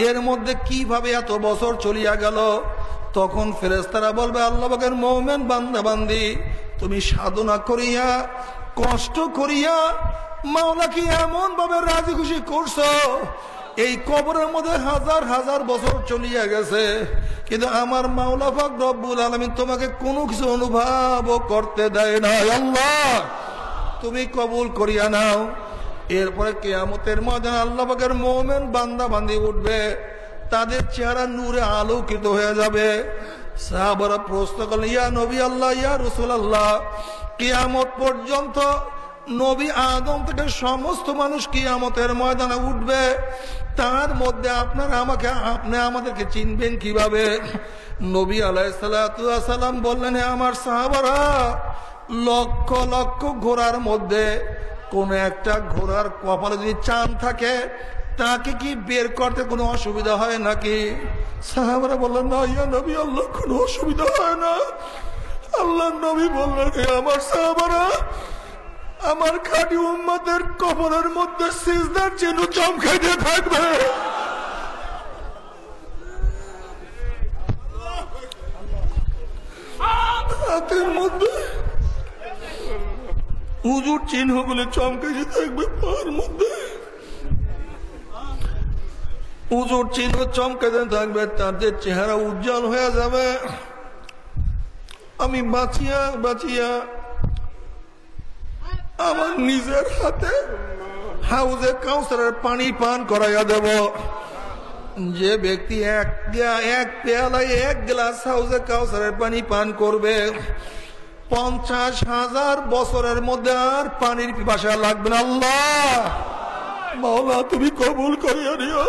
এর মধ্যে কিভাবে এত বছর চলিয়া গেল? তখন ফেরেশতারা বলবে আল্লাহ পাকের মুমিন বান্দা বান্দি, তুমি সাধনা করিয়া কষ্ট করিয়া মাওলাকে এমন ভাবে রাজি খুশি করছো, এই কবরের মধ্যে হাজার হাজার বছর চলিয়া গেছে, কিন্তু আমার মাওলা পাক রব্বুল আলামিন তোমাকে কোনো কিছু অনুভব করতে দেয় না। আল্লাহ তুমি কবুল করিয়া নাও। এরপরে কিয়ামতের ময়দানে আল্লাহ পাকের মুমিন বান্দা বান্দি উঠবে, তাদের চেহারা নূরে আলোকিত হয়ে যাবে। সাহাবারা প্রশ্ন করলেন ইয়া নবী আল্লাহ, ইয়া রাসূলুল্লাহ, কিয়ামত পর্যন্ত নবী আদম থেকে সমস্ত মানুষ কিয়ামতের ময়দানে উঠবে, তার মধ্যে আপনি আমাদেরকে চিনবেন কিভাবে? নবী আলাইহিস সালাতু ওয়াস সালাম বললেন, আমার সাহাবারা, লক্ষ লক্ষ ঘোড়ার মধ্যে কোন একটা ঘোড়ার কপালে যদি চাঁদ থাকে, তাকে কি বের করতে কোনো অসুবিধা হয় নাকি? সাহাবারা বললেন না ইয়া নবী আল্লাহ, কোনো অসুবিধা হয় না। আল্লাহ নবী বললেন আমার সাহাবারা, আমার খাঁটি উম্মতের কবরের মধ্যে সিজদার চিহ্ন চমকাইতে থাকবে। হাতের মধ্যে হুজুর চিহ্নগুলো চমকাইতে থাকবে, পায়ের মধ্যে হুজুর চিহ্ন চমকাইতে থাকবে, তাদের চেহারা উজ্জ্বল হয়ে যাবে। আমি বাঁচিয়া বাঁচিয়া আমার নিজের হাতে হাউজে কাউসারের পানি পান করাইয়া দেব। যে ব্যক্তি এক পেয়ালায় এক গ্লাস হাউজে কাউসারের পানি পান করবে, 50,000 বছরের মধ্যে আর পানির পিপাসা লাগবে না। আল্লাহ মাওলা তুমি কবুল করিয়া নিও।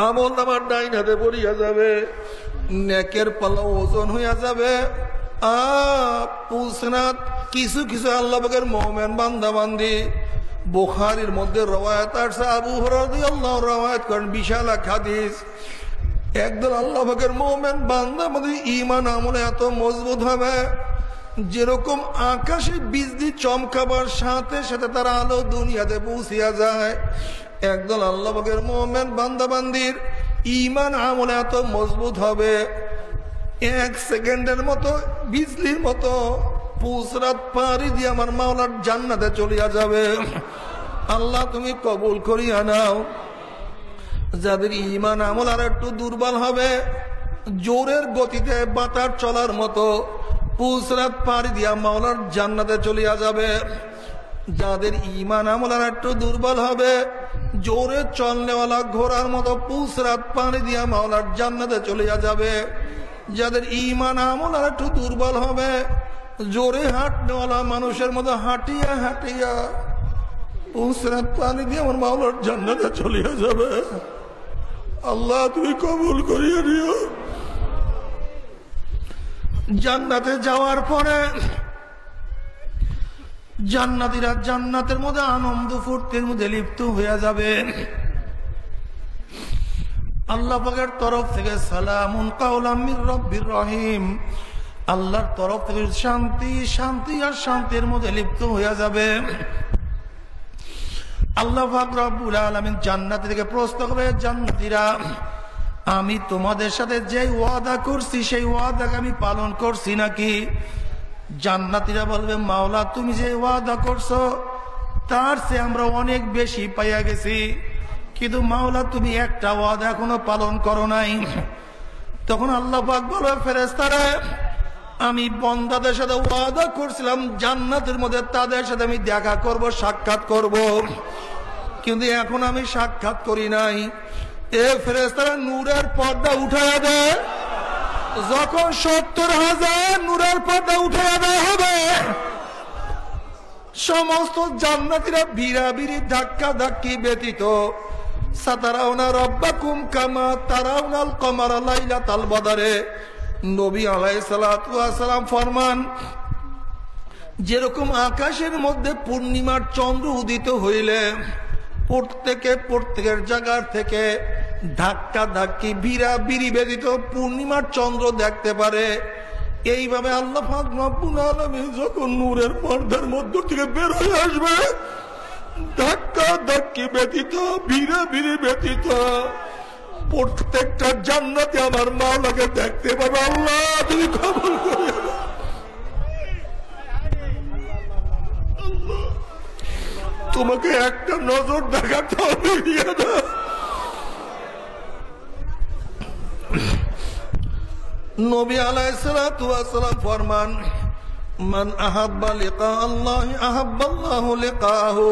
আমল আমার ডাইন হাতে পড়িয়া যাবে, নেকের পাল্লা ওজন হইয়া যাবে। পুলসিনাত কিছু কিছু আল্লাহ পাকের মুমিন বান্দা বান্দি, বুখারীর মধ্যে রওয়ায়াত আছে, আবু হুরায়রা রাদিয়াল্লাহু আনহু রওয়ায়াত করেন, বিশাল এক হাদিস। একদল আল্লাহ পাকের মুমিন বান্দা বান্দি ঈমান আমলে এত মজবুত হবে, যেরকম আকাশে বিজলি চমকাবার সাথে সাথে তার আলো দুনিয়াতে পৌঁছিয়া যায়। একদল আল্লাহ পাকের মুমিন বান্দা বান্দির ঈমান আমলে এত মজবুত হবে, 1 সেকেন্ডের মতো বিজলির মতো পুসরাত পারি দিয়ে আমার মাওলার জান্নাতে চলিয়া যাবে। আল্লাহ তুমি কবুল করিয়া নাও। যাদের ঈমান আমল আর একটু দুর্বল হবে, জোরের গতিতে বাতাস চলার মতো পুসরাত পারি দিয়া মাওলার জান্নাতে চলিয়া যাবে। যাদের ঈমান আমল আর একটু দুর্বল হবে, জোরে চলনেওয়ালা ঘোড়ার মতো পুসরাত পানি দিয়া মাওলার জান্নাতে চলিয়া যাবে। যাদের ঈমান আমল আর একটু দুর্বল হবে, জোরে হাঁটনেওয়ালা মানুষের মতো হাঁটিয়া হাঁটিয়া পুসরাত পানি দিয়ে আমার মাওলার জান্নাতে চলিয়া যাবে। আল্লাহ তুমি কবুল করিয়া দিও। জান্নাতে যাওয়ার পরে জান্নাতীরা জান্নাতের মধ্যে আনন্দ ফুর্তির মধ্যে লিপ্ত হয়ে যাবে। আল্লাহ পাকের তরফ থেকে সালামুন কাওলাম মির রাব্বির রহিম, আল্লাহর তরফ থেকে শান্তি শান্তি আর শান্তির মধ্যে লিপ্ত হয়ে যাবে। আল্লাহ পাক রব্বুল আলামিন জান্নাতি থেকে প্রশ্ন করবে, জান্নাতীরা আমি তোমাদের সাথে যে ওয়াদা করছি সেই ওয়াদাকে আমি পালন করছি নাকি? জান্নাতীরা বলবে মাওলা তুমি যে ওয়াদা করছো তার চেয়ে আমরা অনেক বেশি পাইয়া গেছি, কিন্তু মাওলা তুমি একটা ওয়াদা এখনো পালন করো নাই। তখন আল্লাহ পাক বলবে ফেরেশতারা আমি বান্দাদের সাথে ওয়াদা করছিলাম জান্নাতের মধ্যে তাদের সাথে আমি দেখা করব, সাক্ষাৎ করব, কিন্তু এখন আমি সাক্ষাৎ করি নাই। এ ফেরেশতারা নূরের পর্দা উঠাইয়া দেয়। যখন 70,000 নূরের পর্দা উঠাইয়া দেওয়া হবে, সমস্ত জান্নাতীরা ভিড়াভিড়ি ধাক্কা ধাক্কি ব্যতীত সাতারাউনা রব্বাকুম কামা তারাউনাল কমারা লাইলাতাল বদরে, নবী আলাইহিস সালাতু ওয়াস সালাম ফরমান, যেরকম আকাশের মধ্যে পূর্ণিমার চন্দ্র উদিত হইলে প্রত্যেকের জায়গা থেকে ধাক্কা ধাক্কি বিড়ি ব্যতীত পূর্ণিমার চন্দ্র দেখতে পারে। এইভাবে আল্লাহ পাক রব্বুল আলামিন যখন নূরের পর্দার মধ্য থেকে বের হয়ে আসবে, ধাক্কা ধাক্কি ব্যতীত বিড়ি ব্যতীত প্রত্যেকটা জান্নাতে আমার মাওলাকে দেখতে পাবে। আল্লাহ তুমি কবুল করে তোমাকে একটা নজর দেখাতে হবে। নবী আলাইহিস সালাতু ওয়াস সালাম ফরমান, মান আহাব্বা লিকা আল্লাহ আহাব্বাল্লাহু লিকাহু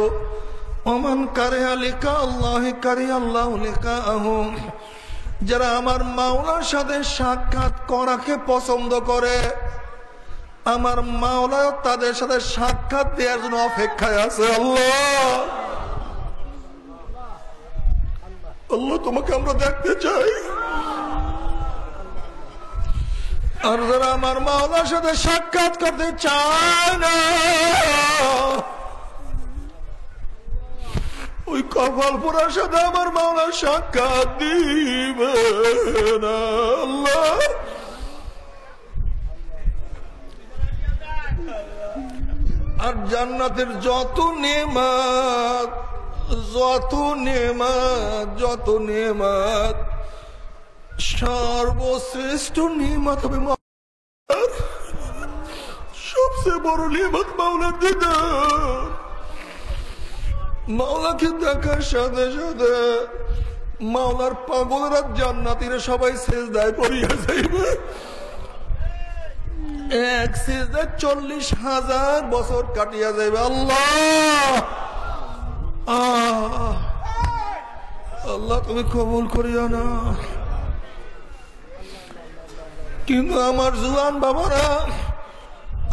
ওয়া মান কারিহা লিকা আল্লাহ কারিহা আল্লাহু লিকাহু। যারা আমার মাওলার সাথে সাক্ষাৎ করাকে পছন্দ করে, আমার মাওলা তাদের সাথে সাক্ষাৎ দেওয়ার জন্য অপেক্ষায় আছে। আল্লাহ আল্লাহ তোমাকে আমরা দেখতে চাই। আর যারা আমার মাওলার সাথে সাক্ষাৎ করতে চায় না, ওই কপাল পোড়ার সাথে আমার মাওলার সাক্ষাৎ দিবে না। আল্লাহ আর জান্নাতের যত নেমাত সর্বশ্রেষ্ঠ নিয়ামত হবে সবচেয়ে বড় নিয়ামত মাওলার দিদার। মাওলাকে দেখার সাথে সাথে মাওলার পাগলরা জান্নাতীরা সবাই সিজদায় পড়িয়া যাইবে। এক সিজদায় 40,000 বছর কাটিয়া যাইবে। আল্লাহ আল্লাহ তুমি কবুল করিও না। কিন্তু আমার জুয়ান বাবারা,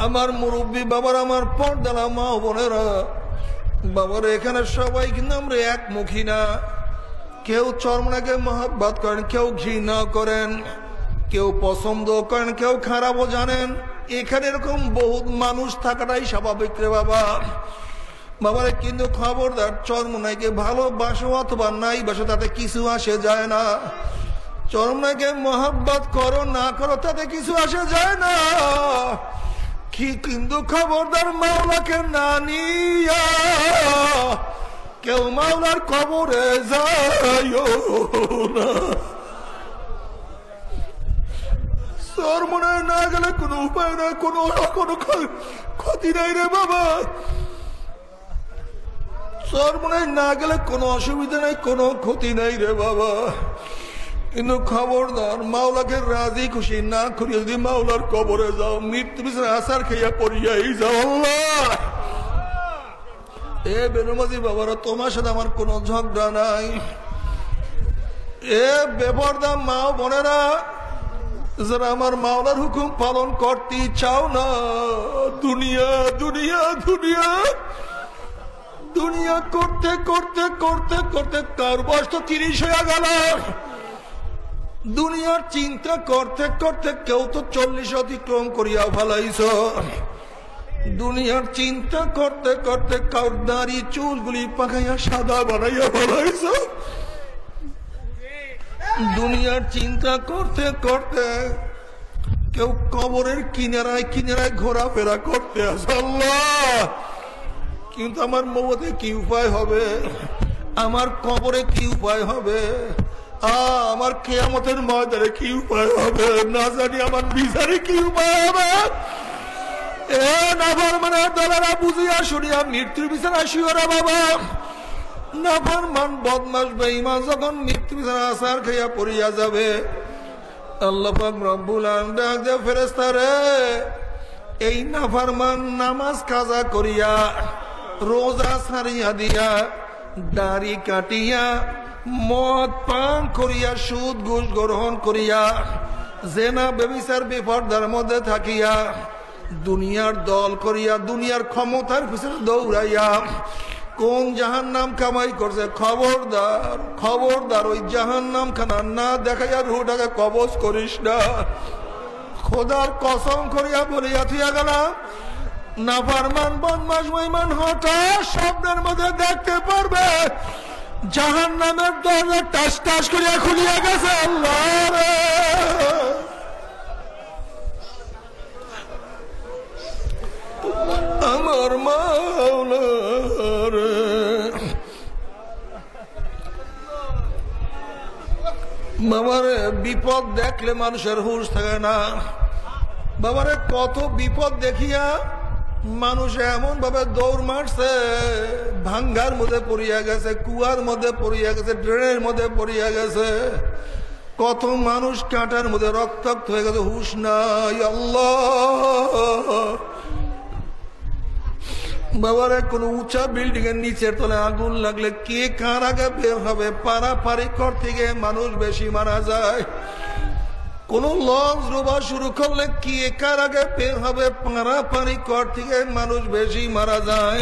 আমার মুরব্বী বাবারা, আমার পর্দারা মা বোনেরা, বাবারা, এখানে সবাই কিন্তু আমরা একমুখী না। কেউ চরমনাকে মহব্বত করেন, কেউ ঘৃণা করেন, কেউ পছন্দ করেন, কেউ খারাপও জানেন। এখানে এরকম বহুত মানুষ থাকাটাই স্বাভাবিক রে বাবা। বাবারে কিন্তু খবরদার, চরমনাইকে ভালোবাসো অথবা নাই বাসো তাতে কিছু আসে যায় না। চরমনাইকে মহব্বত করো না করো তাতে কিছু আসে যায় না। কিন্তু খবরদার, মাওলাকে না নিয়া কেউ মাওলার কবরে যাইও না। চরমনায় না গেলে কোনো উপায় নাই, কোনো ক্ষতি নাই রে বাবা। চরমনায় না গেলে কোনো অসুবিধা নাই, কোনো ক্ষতি নাই রে বাবা। কিন্তু খবরদার, মাওলাকে রাজি খুশি না করি যদি মাওলার কবরে যাও, মৃত্যু বিছানা আসার খেয়া পড়িয়াই যাও। আল্লাহ এ বেনুমাজি বাবারা, তোমার সাথে আমার কোনো ঝগড়া নাই। এ বেপরদা মা বোনেরা, যারা আমার মাওলার হুকুম পালন করতে চাও না, দুনিয়া দুনিয়া দুনিয়া দুনিয়া করতে করতে করতে করতে কার বয়স তো 30 হয়ে গেল। দুনিয়ার চিন্তা করতে করতে কেউ তো 40 অতিক্রম করিয়া ফেলাইছ। দুনিয়ার চিন্তা করতে করতে কার দাড়ি চুলগুলি পাকাইয়া সাদা বানাইয়া ফেলাইছ। দুনিয়ার চিন্তা করতে করতে কেউ কবরের কিনারায় কিনারায় ঘোরাফেরা করতে আসে। আল্লাহ কিন্তু আমার মৌতে কি উপায় হবে, আমার কবরে কি উপায় হবে, আমার কিয়ামতের ময়দানে কি উপায় হবে, না জানি আমার বিচারে কি উপায় হবে। এ নাফরমানের দলেরা বুঝিয়া শুনিয়া মৃত্যুর বিছানা শুইও না বাবা। নাফরমান বদমাশ বেঈমান যখন মৃত্যু বিছানা আসার খাইয়া পড়িয়া যাবে, আল্লাহ পাক রব্বুল আলামিন ডাক দেয়, ফেরেশতারে, এই নাফরমান নামাজ কাজা করিয়া, রোজা ছাড়িয়া দিয়া, দাড়ি কাটিয়া, মদ পান করিয়া, সুদ ঘুষ গ্রহণ করিয়া, জেনা ব্যভিচার বেপরদার মধ্যে থাকিয়া, দুনিয়ার দল করিয়া, দুনিয়ার ক্ষমতার পিছনে দৌড়াইয়া কোন জাহান্নাম কামাই করছে, খবরদার খবরদার, ওই জাহান্নাম খানা না দেখাইয়া রুহটাকে কবজ করিস না। খোদার কসম করিয়া বলিয়া থিয়া গেলাম, নাফরমান বদমাশ বেঈমান হঠাৎ স্বপ্নের মধ্যে দেখতে পারবে জাহান্নামের দরজা টাস টাস করিয়া খুলিয়া গেছে। আল্লাহ রে, আমার মাওলা রে। বাবারে, বিপদ দেখলে মানুষের হুঁশ থাকে না। বাবারে, কত বিপদ দেখিয়া মানুষ এমন ভাবে দৌড় মারছে, ভাঙ্গার মধ্যে পড়িয়া গেছে, কুয়ার মধ্যে পড়িয়া গেছে, ড্রেনের মধ্যে পড়িয়া গেছে। কত মানুষ কাঁটার মধ্যে রক্তাক্ত হয়ে গেছে, হুঁশ নাই। আল্লাহ বাবারে, কোন উঁচা বিল্ডিং এর নিচের তলায় আগুন লাগলে কে কার আগে বের হবে? পারাপারি কর থেকে মানুষ বেশি মারা যায়। কোন লঞ্চ ডোবা শুরু করলে কে কার আগে বের হবে? পারাপারি কর থেকে মানুষ বেশি মারা যায়।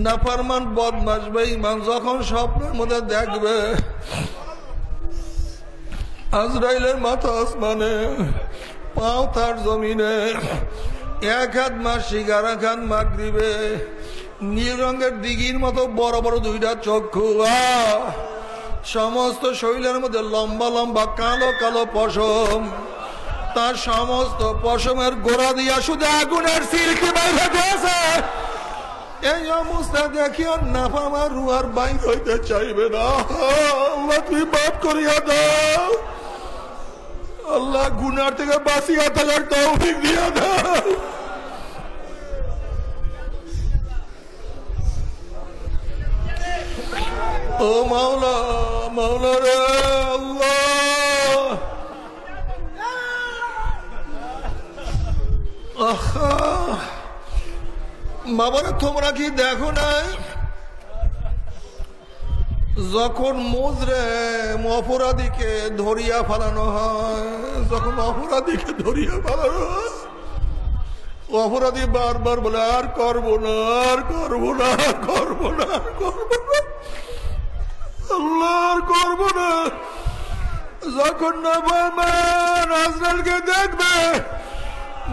নাফরমান বদমাশ বেঈমান যখন স্বপ্নের মধ্যে দেখবে আজরাইলের মাথা আসমানে, পাও তার জমিনে, এক হাত মাসিক আর এক হাত মাগরিবে, নীল রঙের দিঘির মতো বড় বড় দুইটা চক্ষু, সমস্ত শরীরের মধ্যে লম্বা লম্বা কালো কালো পশম, তার সমস্ত পশমের গোড়া দিয়া শুধু আগুনের সিলকি বাইরে গেছে। এই অবস্থা দেখিয়া নাফরমান রূহ আর বাইর হইতে চাইবে না। আল্লাহ তুমি মাফ করিয়া দাও। আল্লাহ গুনার থেকে বাঁচিয়া থাকার তৌফিক দিয়া দাও। ও মাওলা, মাওলা রে আল্লাহ, বাবারা তোমরা কি দেখো নাই যখন মুজরিম অপরাধীকে ধরিয়া ফেলানো হয়, যখন অপরাধীকে ধরিয়া ফেলানো হয়, অপরাধী বারবার বলে আর করবো না, আর করবো না, আর করবো না, আর করবো না, আল্লাহ আর করবো না। যখন নাফরমান আজরাইলকে দেখবে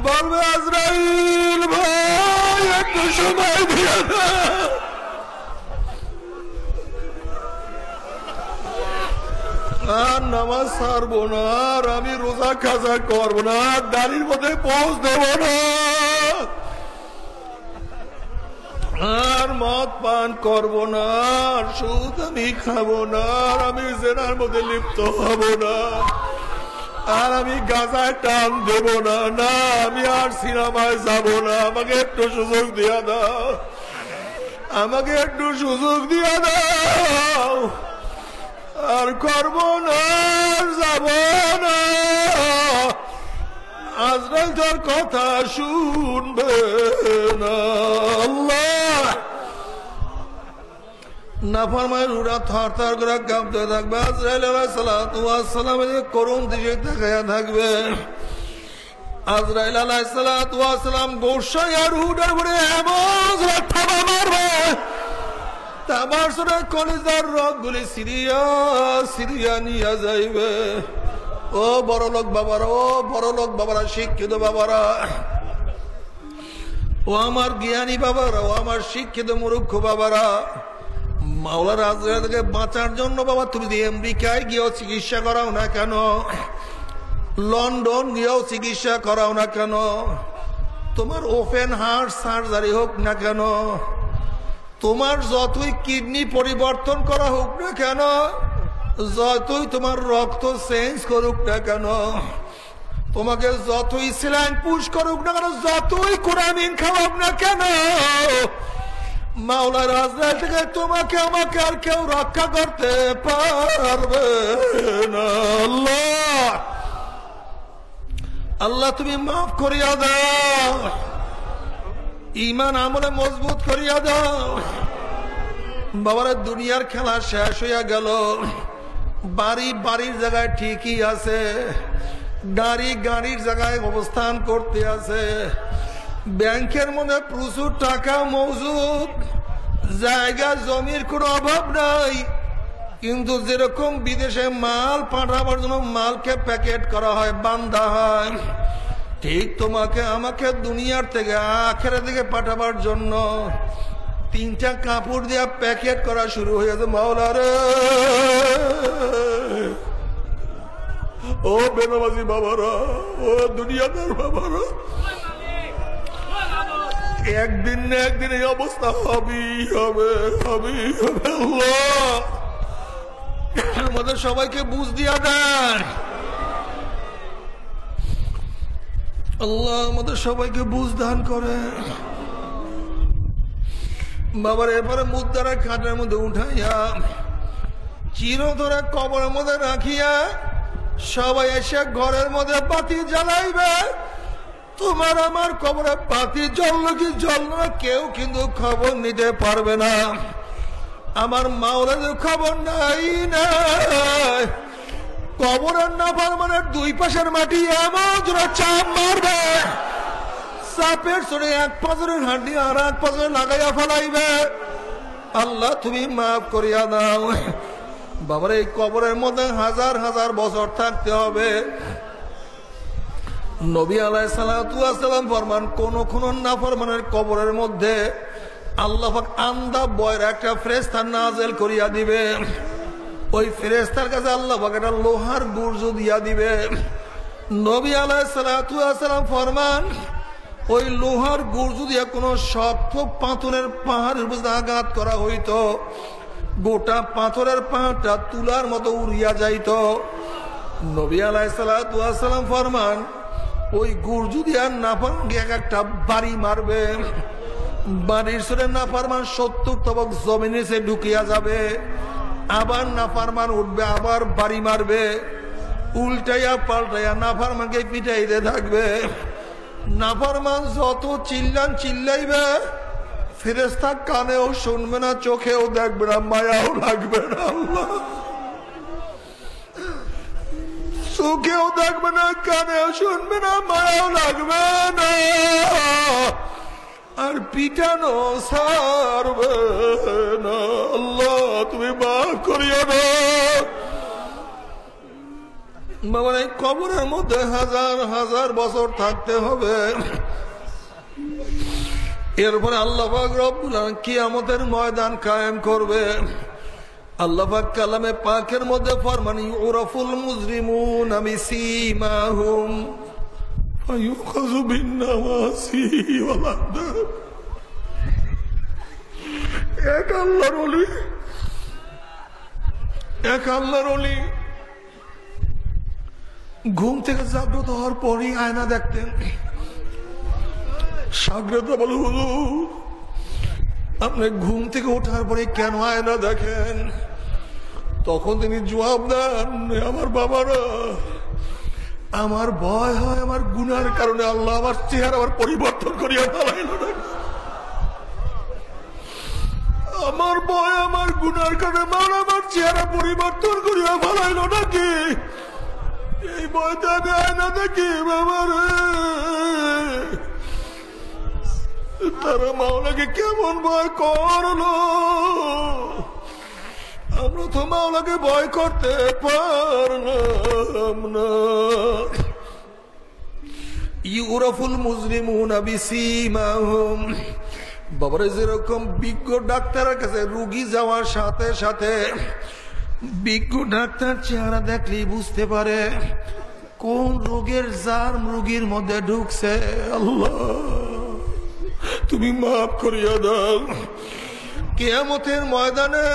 বলবে আজরাইল ভাই একটু সময় দিয়ে না, আর নামাজ ছাড়বো না, আর আমি রোজা খাজা করবো না, আর দাড়ির মধ্যে পৌঁছ দেবো না, আর মদ পান করবো না, আর সুদ আমি খাবো না, আর আমি জেনার মধ্যে লিপ্ত হব না, আর আমি গাঁজায় টান দেব না, না আমি আর সিনেমায় যাব না। আমাকে একটু সুযোগ দিয়া দাও, আমাকে একটু সুযোগ দিয়া দাও, আর করবো না, আর যাব না। আজরাইল তোর কথা শুনবে না। আল্লাহ নাফরমান রূহরা থর থর করে কাঁপতে থাকবে। আজরাইল আলাইহিস সালাতু ওয়াস সালামের করুণ দিকে তাকায়া থাকবে। আজরাইল আলাইহিস সালাতু ওয়াস সালাম গোসাইয়া রূহটার উপরে এমন থাবা মারবে, তাবার সরে কলিজার রগগুলি সিরিয়া সিরিয়া নিয়ে যাইবে। ও বড় লোক বাবারা, ও বড় লোক বাবারা, শিক্ষিত বাবারা, ও আমার জ্ঞানী বাবারা, ও আমার শিক্ষিত মূর্খ বাবারা, মাওলার আজরাইল থেকে বাঁচার জন্য বাবা তুমি যদি আমেরিকায় গিয়েও চিকিৎসা করাও না কেন, লন্ডন গিয়েও চিকিৎসা করাও না কেন, তোমার ওপেন হার্ট সার্জারি হোক না কেন, তোমার যতই কিডনি পরিবর্তন করা হোক না কেন, যতই তোমার রক্ত চেঞ্জ করুক না কেন, তোমাকে যতই স্যালাইন পুশ করুক না কেন, যতই কোরামিন খাওয়াক না কেন, মাওলার আজরাইল থেকে তোমাকে আমাকে আর কেউ রক্ষা করতে পারবে না। আল্লাহ আল্লাহ তুমি মাফ করিয়া দাও, ঈমান আমলে মজবুত করিয়া দাও। বাবারা দুনিয়ার খেলা শেষ হইয়া গেল, বাড়ি বাড়ির জায়গায় ঠিকই আছে, গাড়ি গাড়ির জায়গায় অবস্থান করতে আছে, ব্যাংকের মধ্যে প্রচুর টাকা মজুদ, জায়গা জমির কোনো অভাব নাই, কিন্তু যেরকম বিদেশে মাল পাঠাবার জন্য মালকে প্যাকেট করা হয়, বান্ধা হয়, ঠিক তোমাকে আমাকে দুনিয়ার থেকে আখেরাতের দিকে পাঠাবার জন্য 3টা কাপড় দিয়া প্যাকেট করা শুরু হয়ে গেছে। মাওলা রে, ও বেনামাজি বাবারা, ও দুনিয়াদার বাবারা, একদিন না একদিন এই অবস্থা হবেই হবে, হবেই হবে। আল্লাহ আমাদের সবাইকে বুঝ দিয়া দেন, আল্লাহ আমাদের সবাইকে বুঝ দান করে। বাবার এরপরে মুদ্রা খাটের মধ্যে উঠাইয়া চিরতরে কবরের মধ্যে রাখিয়া সবাই এসে ঘরের মধ্যে বাতি জ্বালাইবে। তোমার আমার কবরে বাতি জ্বললো কি জ্বললো না কেউ কিন্তু খবর নিতে পারবে না। আমার মাওলাদের খবর নাই নাই। কবরের নাফরমানের 2 পাশের মাটি এমন জোরে চাপ মারবে, চাপের চড়ে 1 পাঁজরের হাঁটি আর 1 পাঁজরে লাগাইয়া ফেলাইবে। আল্লাহ তুমি মাফ করিয়া দাও। বাবার এই কবরের মধ্যে হাজার হাজার বছর থাকতে হবে। নবী আলাইহিস সালাতু ওয়াস সালাম ফরমান, কোন নাফরমানের কবরের মধ্যে আল্লাহ পাক আন্দা বয়ের একটা ফেরেশতা নাযিল করিয়া দিবে। ওই ফেরেশতার কাছে আল্লাহ পাক একটা লোহার গুর্জ দিয়া দিবে। নবী আলাইহিস সালাতু ওয়াস সালাম ফরমান, ওই লোহার গুর্জ দিয়া কোন শক্ত পাথরের পাহাড়ের উপর আঘাত করা হইতো, গোটা পাথরের পাহাড়টা তুলার মতো উড়িয়া যাইত। নবী আলাইহিস সালাতু ওয়াস সালাম ফরমান, ওই গুর্জ দিয়া নাফরমানকে একটা বাড়ি মারবে, বাড়ির সরে নাফরমান 70 তবক জমিনে সে ঢুকিয়া যাবে। আবার নাফরমান উঠবে, আবার বাড়ি মারবে, উল্টাইয়া পাল্টাইয়া নাফরমানকে পিটাইতে থাকবে। নাফরমান যত চিল্লাইবে, ফেরেশতা কানেও শুনবে না, চোখেও দেখবে না, মায়াও লাগবে না। আল্লাহ চোখেও দেখবে না, কানেও শুনবে না, মায়াও লাগবে না, আর পিটানো ছাড়বে না। আল্লাহ তুমি মাফ করিয়া দাও। বাবা এই কবরের মধ্যে হাজার হাজার বছর থাকতে হবে। এরপরে আল্লাহ পাক রব্বুল আলামিন কিয়ামতের ময়দান কায়েম করবে। আল্লাহ পাক কালামে পাকের মধ্যে ফরমান, ইউরাফুল মুজরিমুনা বিসীমাহুম ফায়ুখাযু বিন-নাওয়াসি ওয়াল আকদাম। এক আল্লাহর ওলি, এক আল্লাহর ওলি ঘুম থেকে জাগ্রত হওয়ার পরই আয়না দেখতেন। সাগরত বল, হুজুর আপনি ঘুম থেকে ওঠার পরে কেন আয়না দেখেন? তখন তিনি জবাব দেন, আমার বাবারা, আমার ভয় হয় আমার গুনার কারণে আল্লাহ আমার চেহারা আবার পরিবর্তন করিয়া ফেলাইল না। আমার ভয় আমার গুনার কারণে মাওলা আমার চেহারা পরিবর্তন করিয়া ফেলাইল নাকি? এই ভয়টা আমি আয়না দেখি বাবার। তারা মাওলাকে কেমন ভয় করলো, আমরা তো মাওলাকে ভয় করতে পারলাম না। ইউরাফুল মুজরিমুনা বিসীমাহুম। বাবারে যেরকম বিজ্ঞ ডাক্তারের কাছে রোগী যাওয়ার সাথে সাথে বিজ্ঞ ডাক্তার চেহারা দেখলেই বুঝতে পারে কোন রোগের জার্ম রোগীর মধ্যে ঢুকছে। আল্লাহ তুমি মাফ করিয়া দাও। কিয়ামতের ময়দানে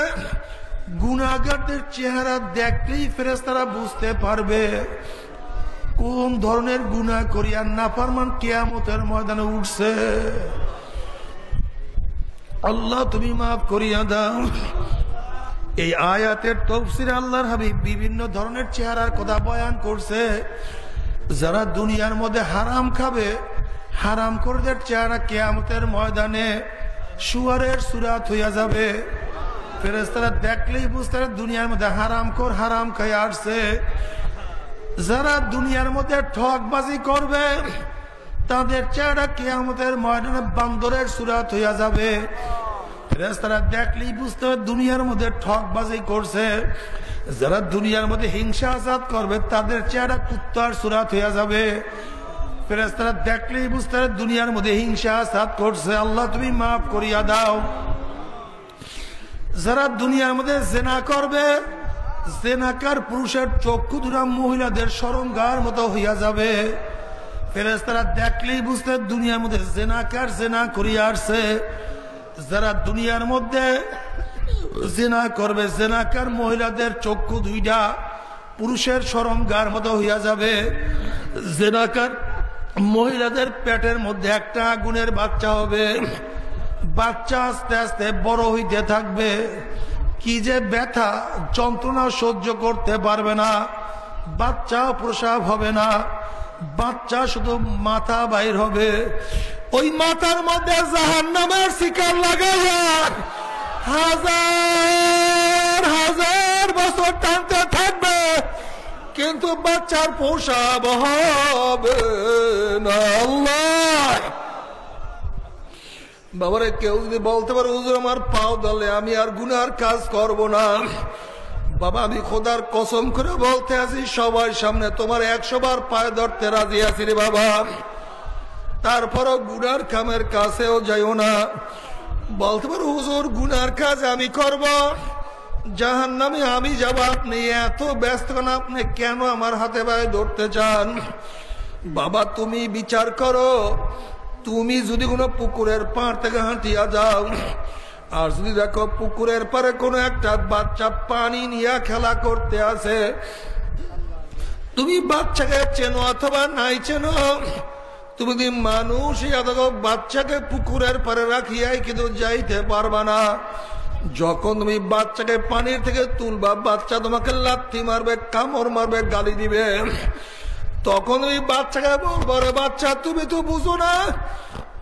গুনাহগারদের চেহারা দেখলেই ফেরেশতারা বুঝতে পারবে কোন ধরনের গুনাহ করিয়া নাফরমান কিয়ামতের ময়দানে উঠছে। আল্লাহ তুমি মাফ করিয়া দাও। এই আয়াতের তাফসীরে আল্লাহর হাবিব বিভিন্ন ধরনের চেহারার কথা বয়ান করছে। যারা দুনিয়ার মধ্যে হারাম খাবে, হারাম করে চেহারা কিয়ামতের ময়দানে শুয়ারের সুরাত হইয়া যাবে। ফেরেশতারা দেখলেই বুঝতে পারে দুনিয়ার মধ্যে হারাম কর হারাম খাই আসছে। যারা দুনিয়ার মধ্যে ঠকবাজি করবে তাদের চেহারা কিয়ামতের ময়দানে বান্দরের সুরাত হইয়া যাবে। ফেরেশতারা দেখলেই বুঝতে হবে দুনিয়ার মধ্যে ঠকবাজি করছে। যারা দুনিয়ার মধ্যে হিংসা আজাদ করবে তাদের চেহারা কুত্তার সুরাত হইয়া যাবে। ফেরেশতারা দেখলেই বুঝতে হবে দুনিয়ার মধ্যে হিংসা আজাদ করছে। আল্লাহ তুমি মাফ করিয়া দাও। যারা দুনিয়ার মধ্যে জেনা করবে, জেনাকার পুরুষের চক্ষু দুরা মহিলাদের শরঙ্গার মতো হইয়া যাবে। ফেরেশতারা দেখলেই বুঝতে দুনিয়ার মধ্যে জেনাকার জেনা করিয়া আসছে। যারা দুনিয়ার মধ্যে জেনা করবে, জেনাকার মহিলাদের চক্ষু দুইটা পুরুষের শরঙ্গার মতো হইয়া যাবে। জেনাকার মহিলাদের পেটের মধ্যে একটা আগুনের বাচ্চা হবে। বাচ্চা আস্তে আস্তে বড় হইতে থাকবে। কি যে ব্যথা যন্ত্রণা সহ্য করতে পারবে না। বাচ্চা প্রসাব হবে না, বাচ্চা শুধু মাথা বাইর হবে। ওই মাথার মধ্যে জাহান্নামের শিকার লাগাইয়া হাজার হাজার বছর টানতে থাকবে, কিন্তু বাচ্চার প্রসাব হবে না। আল্লাহ বাবারে, কেউ যদি বলতে পারে হুজুর আমার পাও দলে, আমি আর গুনার কাজ করব না, বাবা আমি খোদার কসম করে বলতে আছি সবার সামনে তোমার 100 বার পায়ে ধরতে রাজি আছি রে বাবা। তারপরও গুনার কামের কাছেও যাইও না। বলতে পারো হুজুর গুনার কাজ আমি করব, জাহান্নামে আমি যাব, আপনি এত ব্যস্ত কেন? আপনি কেন আমার হাতে পায়ে ধরতে চান? বাবা তুমি বিচার করো, তুমি যদি কোনো পুকুরের পাড় থেকে হাঁটিয়া যাও, আর যদি দেখো পুকুরের পাড়ে কোনো একটা বাচ্চা পানি নিয়ে খেলা করতে আছে, তুমি বাচ্চাকে চেনো অথবা নাই চেনো, তুমি যদি মানুষ বাচ্চাকে পুকুরের পাড়ে রাখিয়াই কিন্তু যাইতে পারবা না। যখন তুমি বাচ্চাকে পানির থেকে তুলবা, বাচ্চা তোমাকে লাথি মারবে, কামড় মারবে, গালি দিবে, তখন ওই বাচ্চাকে বলবো রে বাচ্চা তুমি তো বুঝো না,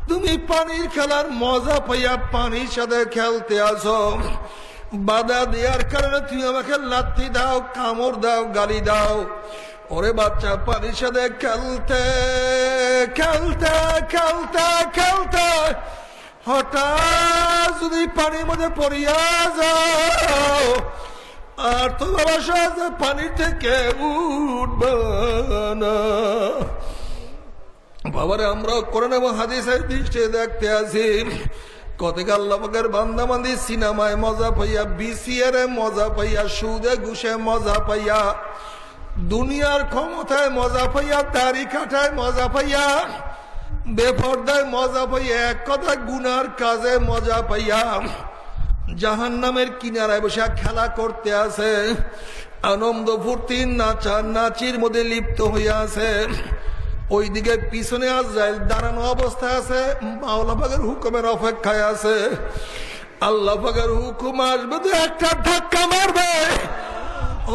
তুমি পানির খেলার মজা পাইয়া পানির সাথে খেলতে আসো, বাধা দেওয়ার কারণে তুমি আমাকে লাথি দাও, কামড় দাও, গালি দাও। ওরে বাচ্চা পানির সাথে খেলতে খেলতে খেলতে খেলতে হঠাৎ যদি পানির মধ্যে পড়িয়া যাও, আর তো বাবা সহজে পানি থেকে উঠবে না। বাবারে আমরা কোরআন এবং হাদিসের দৃষ্টি দেখতে আছি, কতকে আল্লাহ পাকের বান্দা বান্দি সিনেমায় মজা পাইয়া, বিসিআর মজা পাইয়া, সুদে ঘুষে মজা পাইয়া, দুনিয়ার ক্ষমতায় মজা পাইয়া, দাড়ি কাটায় মজা পাইয়া, বেপরদায় মজা পাইয়া, এক কথা গুনার কাজে মজা পাইয়া জাহান্নামের কিনারায় বসে খেলা করতে আছে, আনন্দ ফুর্তি নাচা নাচির মধ্যে লিপ্ত হইয়া আছে। ওইদিকে পিছনে আজরাইল দাঁড়ানো অবস্থায় আছে, মাওলা পাকের হুকুমের অপেক্ষায় আছে। আল্লাহ পাকের হুকুম আসবে তো একটা ধাক্কা মারবে,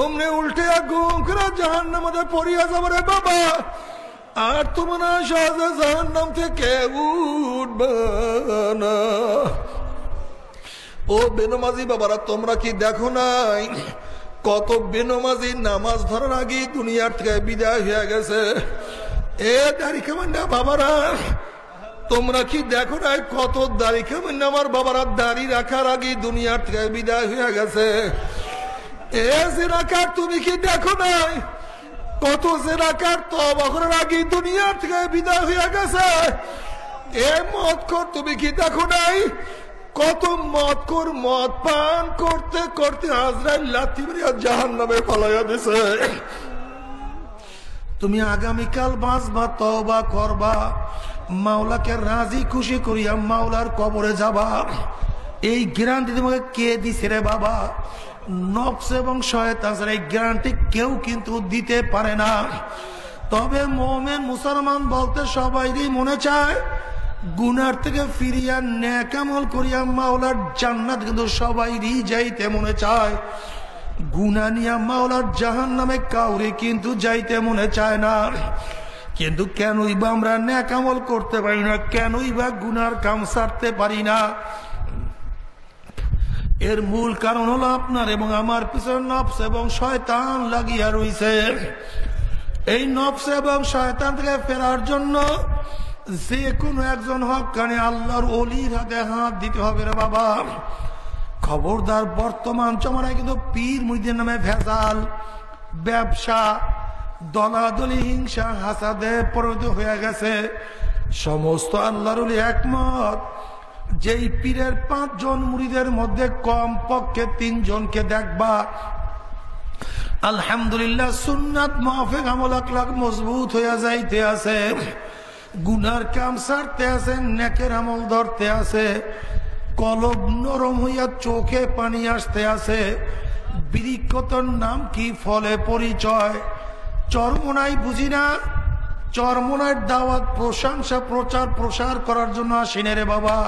অমনি উল্টে গুম করে জাহান্নামের মধ্যে পড়িয়া যাবে রে বাবা। আর তোমার সহজে জাহান্নাম থেকে উঠবে না। ও বেনমাজি বাবারা, তোমরা কি দেখো নাই কত বেনমাজি নামাজ ধরার আগে দুনিয়ার থেকে বিদায় হয়ে গেছে? এ দাড়ি কামান্না বাবারা, তোমরা কি দেখো নাই কত দাড়ি কামান্না আমার বাবারা দাড়ি রাখার আগে দুনিয়ার থেকে বিদায় হয়ে গেছে? এ জিনাকার তুমি কি দেখো নাই কত জিনাকার তওবা করার আগে দুনিয়ার থেকে বিদায় হয়ে গেছে? এ মদখোর তুমি কি দেখো নাই কত মদখোর মদ পান করতে করতে আজরাইল লাথি মারিয়া জাহান্নামে ফলাইয়া দিছে? তুমি আগামীকাল বাঁচবা, তওবা করবা, মাওলাকে রাজি খুশি করিয়া মাওলার কবরে যাবা। এই গ্যারান্টি তোমাকে কে দিছে রে বাবা? নফস এবং শয়তান, এই গ্যারান্টি কেউ কিন্তু দিতে পারে না। তবে মুমিন মুসলমান বলতে সবাইরই মনে চায় গুনার থেকে ফিরিয়া নেক আমল করিয়া মাওলার জান্নাত কিন্তু সবাইরই যাইতে মনে চায়। গুনাহ নিয়া মাওলার জাহান্নামে কাউরে কিন্তু যাইতে মনে চায় না। কিন্তু কেনই বা আমরা নেক আমল করতে পারি না? কেনই বা গুনার কাম ছাড়তে পারি না? এর মূল কারণ হলো আপনার এবং আমার পিছনে নফস এবং শয়তান লাগিয়া রইছে। এই নফস এবং শয়তান থেকে ফেরার জন্য যে কোনো একজন হক্কানি আল্লাহর ওলির হাতে হাত দিতে হবে রে বাবা। খবরদার, বর্তমান জমানায় কিন্তু পীর মুরিদের নামে ভেজাল, ব্যবসা, দলাদলি, হিংসা, হাসাদে পরিণত হয়ে গেছে। সমস্ত আল্লাহর ওলি একমত যেই পীরের 5 জন মুরিদের মধ্যে কম পক্ষে 3 জনকে দেখবা আলহামদুলিল্লাহ সুন্নাত মাফিক আমল আখলাক মজবুত হইয়া যাইতে আছে, গুনার কাম ছাড়তে আছে, নেকের আমল ধরতে আছে, কলব নরম হইয়া চোখে পানি আসতে আছে। বিরিক্ষতর নাম কি, ফলে পরিচয়। চরমোনাই বুঝি না, চরমোনার দাওয়াত প্রশংসা প্রচার প্রসার করার জন্য আসিনে রে বাবা।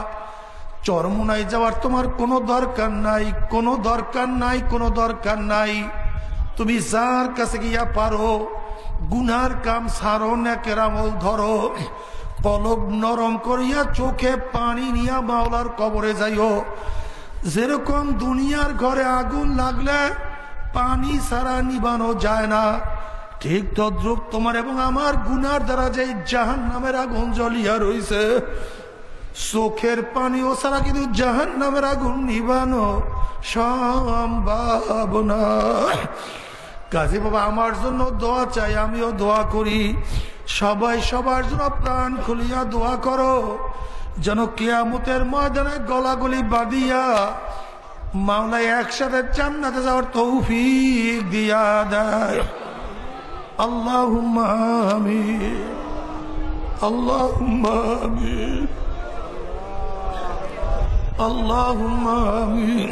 চরমোনাই যাওয়ার তোমার কোনো দরকার নাই, কোনো দরকার নাই, কোনো দরকার নাই। তুমি যার কাছে গিয়া পারো গুনার কাম ছাড়ো, নেকের আমল ধরো, কলব নরম করিয়া চোখে পানি নিয়া মাওলার কবরে যাইও। যেরকম দুনিয়ার ঘরে আগুন লাগলে পানি ছাড়া নিবানো যায় না, ঠিক তদ্রুপ তোমার এবং আমার গুনার দ্বারা যে জাহান্নামের আগুন জ্বলিয়া রইছে, চোখের পানিও ছাড়া কিন্তু জাহান্নামের আগুন নিবানো সম্ভব না। কাজী বাবা আমার জন্য দোয়া চাই, আমিও দোয়া করি। সবাই সবার জন্য প্রাণ খুলিয়া দোয়া করো, যেন কিয়ামতের ময়দানে গলাগলি বাঁধিয়া মাওলা একসাথে জান্নাতে যাওয়ার তৌফিক দিয়া দেয়। আল্লাহুম্মা আমিন, আল্লাহুম্মা আমিন, আল্লাহুম্মা আমিন।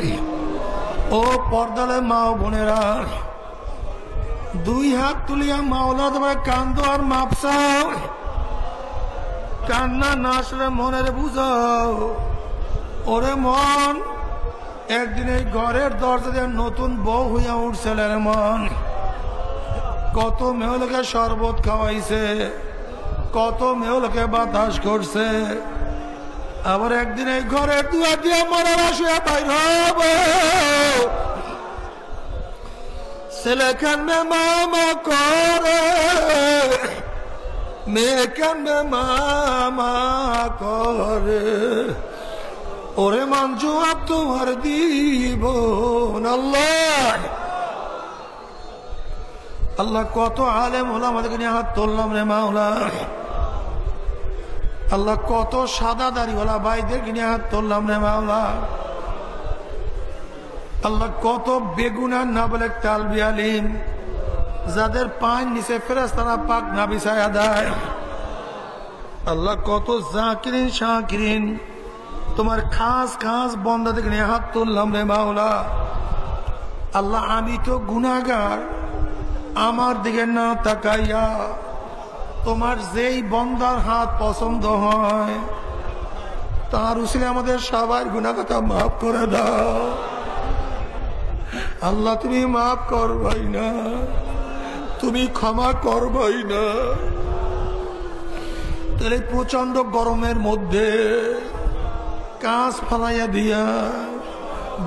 ও পর্দালে মা বোনেরা, 2 হাত তুলিয়া মাওলা তোমার কান্দো আর মাপ চাও। কান্না না আসলে মনের বুঝাও। ওরে মন, একদিন এই ঘরের দরজা দিয়ে নতুন বউ হইয়া উঠছিল রে মন। কত মেয়েলোকে শরবত খাওয়াইছে, কত মেয়েলোকে বাতাস করছে। আবার একদিন এই ঘরের দুয়ার দিয়ে মরার আসিয়া বাইর হবে। ছেলে কান্দে মামা করে, মেয়ে কান্দে মামা করে। ওরে মান জবাব তোমার দিব আল্লাহ। আল্লাহ কত আলেম হলো আমাদেরকে নিয়ে হাত তুললাম রে মাওলা। আল্লাহ কত সাদা দাড়িওয়ালা ভাইদেরকে নিয়ে হাত তুললাম রে মাওলা। আল্লাহ কত বেগুনার না বলে তালবি আলিম, যাদের পায়ের নিচে ফেরেশতারা পাক না বিছায়া দেয়। আল্লাহ কত জাকিরিন শাকিরিন, তোমার খাস খাস বন্দাদেরকে নিয়ে হাত তুললাম রে মাওলা। আল্লাহ আমি তো গুনাহগার, আমার দিকে না তাকাইয়া তোমার যেই বন্দার হাত পছন্দ হয় তার উসিলে আমাদের সবার গুনাহ কথা মাফ করে দাও। আল্লাহ তুমি মাফ করবাই না, তুমি ক্ষমা করবাই না। তাহলে প্রচন্ড গরমের মধ্যে কাজ ফালাইয়া দিয়া,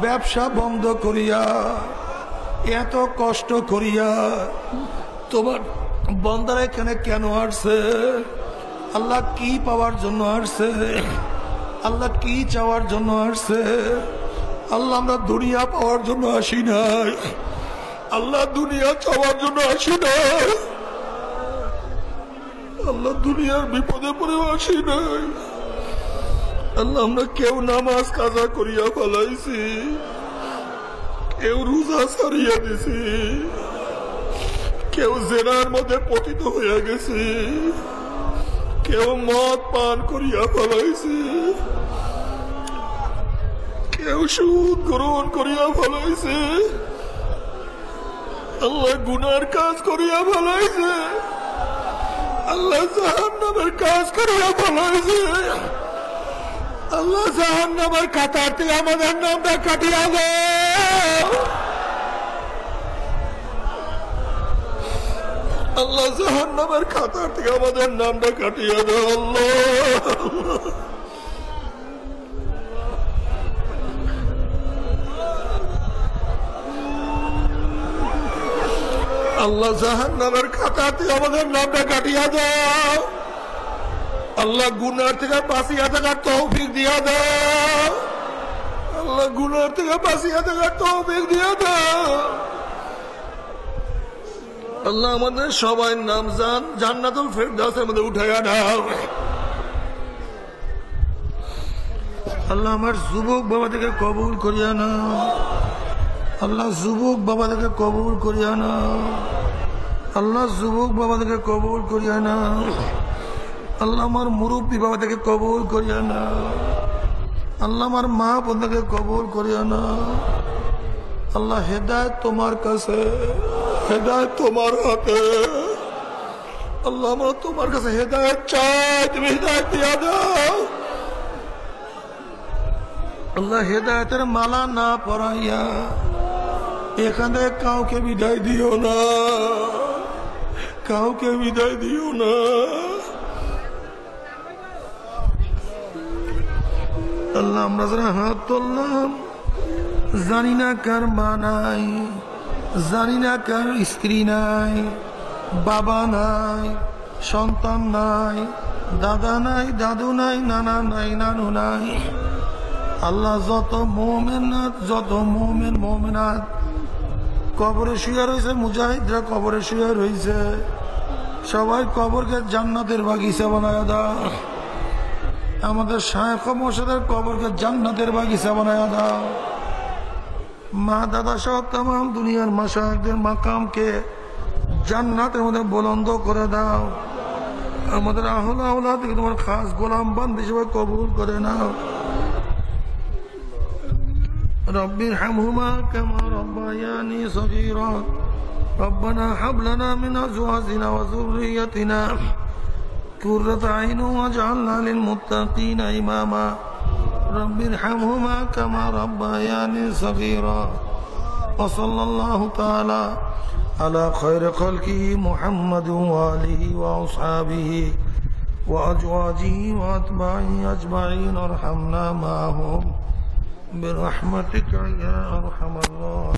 ব্যবসা বন্ধ করিয়া, এত কষ্ট করিয়া তোমার বন্দারা এখানে কেন আসছে? আল্লাহ কি পাওয়ার জন্য আসছে? আল্লাহ কি চাওয়ার জন্য আসছে? আল্লাহ আমরা দুনিয়া পাওয়ার জন্য আসি নাই, আল্লাহ দুনিয়া চাওয়ার জন্য আসি নাই, আল্লাহ দুনিয়ার বিপদে পড়ে আসি নাই। আল্লাহ আমরা কেউ নামাজ কাজা করিয়া ফেলাইছি, কেউ রোজা ছাড়িয়া দিছি, কেউ জেনার মধ্যে পতিত হইয়া গেছি, কেউ মদ পান করিয়া ফেলাইছি, কেউ সুদ গ্রহণ করিয়া ফেলাইছে। আল্লাহ গুনার কাজ করিয়া ফেলাইছে, আল্লাহ জাহান্নামের কাজ করিয়া ফেলাইছে। আল্লাহ জাহান্নামের কাতার থেকে আমাদের নামটা কাটিয়া দাও। আল্লাহ জাহান্নামের কাতার থেকে আমাদের নামটা কাটিয়া দাও। আল্লাহ আল্লাহ জাহান্নামের খাতা থেকে আমাদের নামটা কাটিয়া দাও। আল্লাহ গুনার থেকে বাঁচিয়া থাকার তৌফিক দিয়া দাও। আল্লাহ গুনার থেকে বাঁচিয়া থাকার তৌফিক দিয়া দাও। আল্লাহ আমাদের সবাই নাম জান্নাতুল ফেরদাউসের মধ্যে উঠাইয়া দাও। আল্লাহ আমার যুবক বাবা থেকে কবুল করিয়া না, আল্লাহ যুবক বাবা থেকে কবুল করিয়া না, আল্লাহ যুবক বাবা থেকে কবুল করিয়া না, আল্লাহ আমার মুরব্বী বাবা থেকে কবুল করিয়া না, আল্লাহ আমার মা বোন থেকে কবুল করিয়া না। আল্লাহ হেদায়েত তোমার কাছে, হেদায়েত তোমার হাতে। আল্লাহ আমরা তোমার কাছে হেদায়েত চাই, তুমি হেদায়েত দিয়া দাও। আল্লাহ হেদায়েতের মালা না পরাইয়া এখানে কাউকে বিদায় দিও না, কাউকে বিদায় দিও না। আল্লাহ আমরা যারা হাত তুললাম জানি না কার মা নাই, জানি না কার স্ত্রী নাই, বাবা নাই, সন্তান নাই, দাদা নাই, দাদু নাই, নানা নাই, নানু নাই। আল্লাহ যত মুমিনাত, যত মুমিন মুমিনাত কবরে শুয়ে রয়েছে, মুজাহিদরা কবরে শুয়ে রয়েছে, সবাই কবরকে জান্নাতের বাগিচা বানায় দাও। আমাদের শায়েখ মোর্শেদের কবরকে জান্নাতের বাগিচা বানায় দাও। মা দাদা সহ তাম দুনিয়ার মাশায়েখদের মাকামকে জান্নাতের মধ্যে বুলন্দ করে দাও। আমাদের আহলে আওলাদকে তোমার খাস গোলাম বান্দী হিসেবে কবুল করে নাও। رب ارحمهما كما ربياني صغيرا ربنا هب لنا من ازواجنا وذريتنا قرة اعين واجعلنا للمتقين اماما رب ارحمهما كما ربياني صغيرا وصلى الله تعالى على خير خلقه محمد وآله وأصحابه وأزواجه وأتباعه أجمعين ارحمنا معهم برحمتك يا أرحم الراحمين.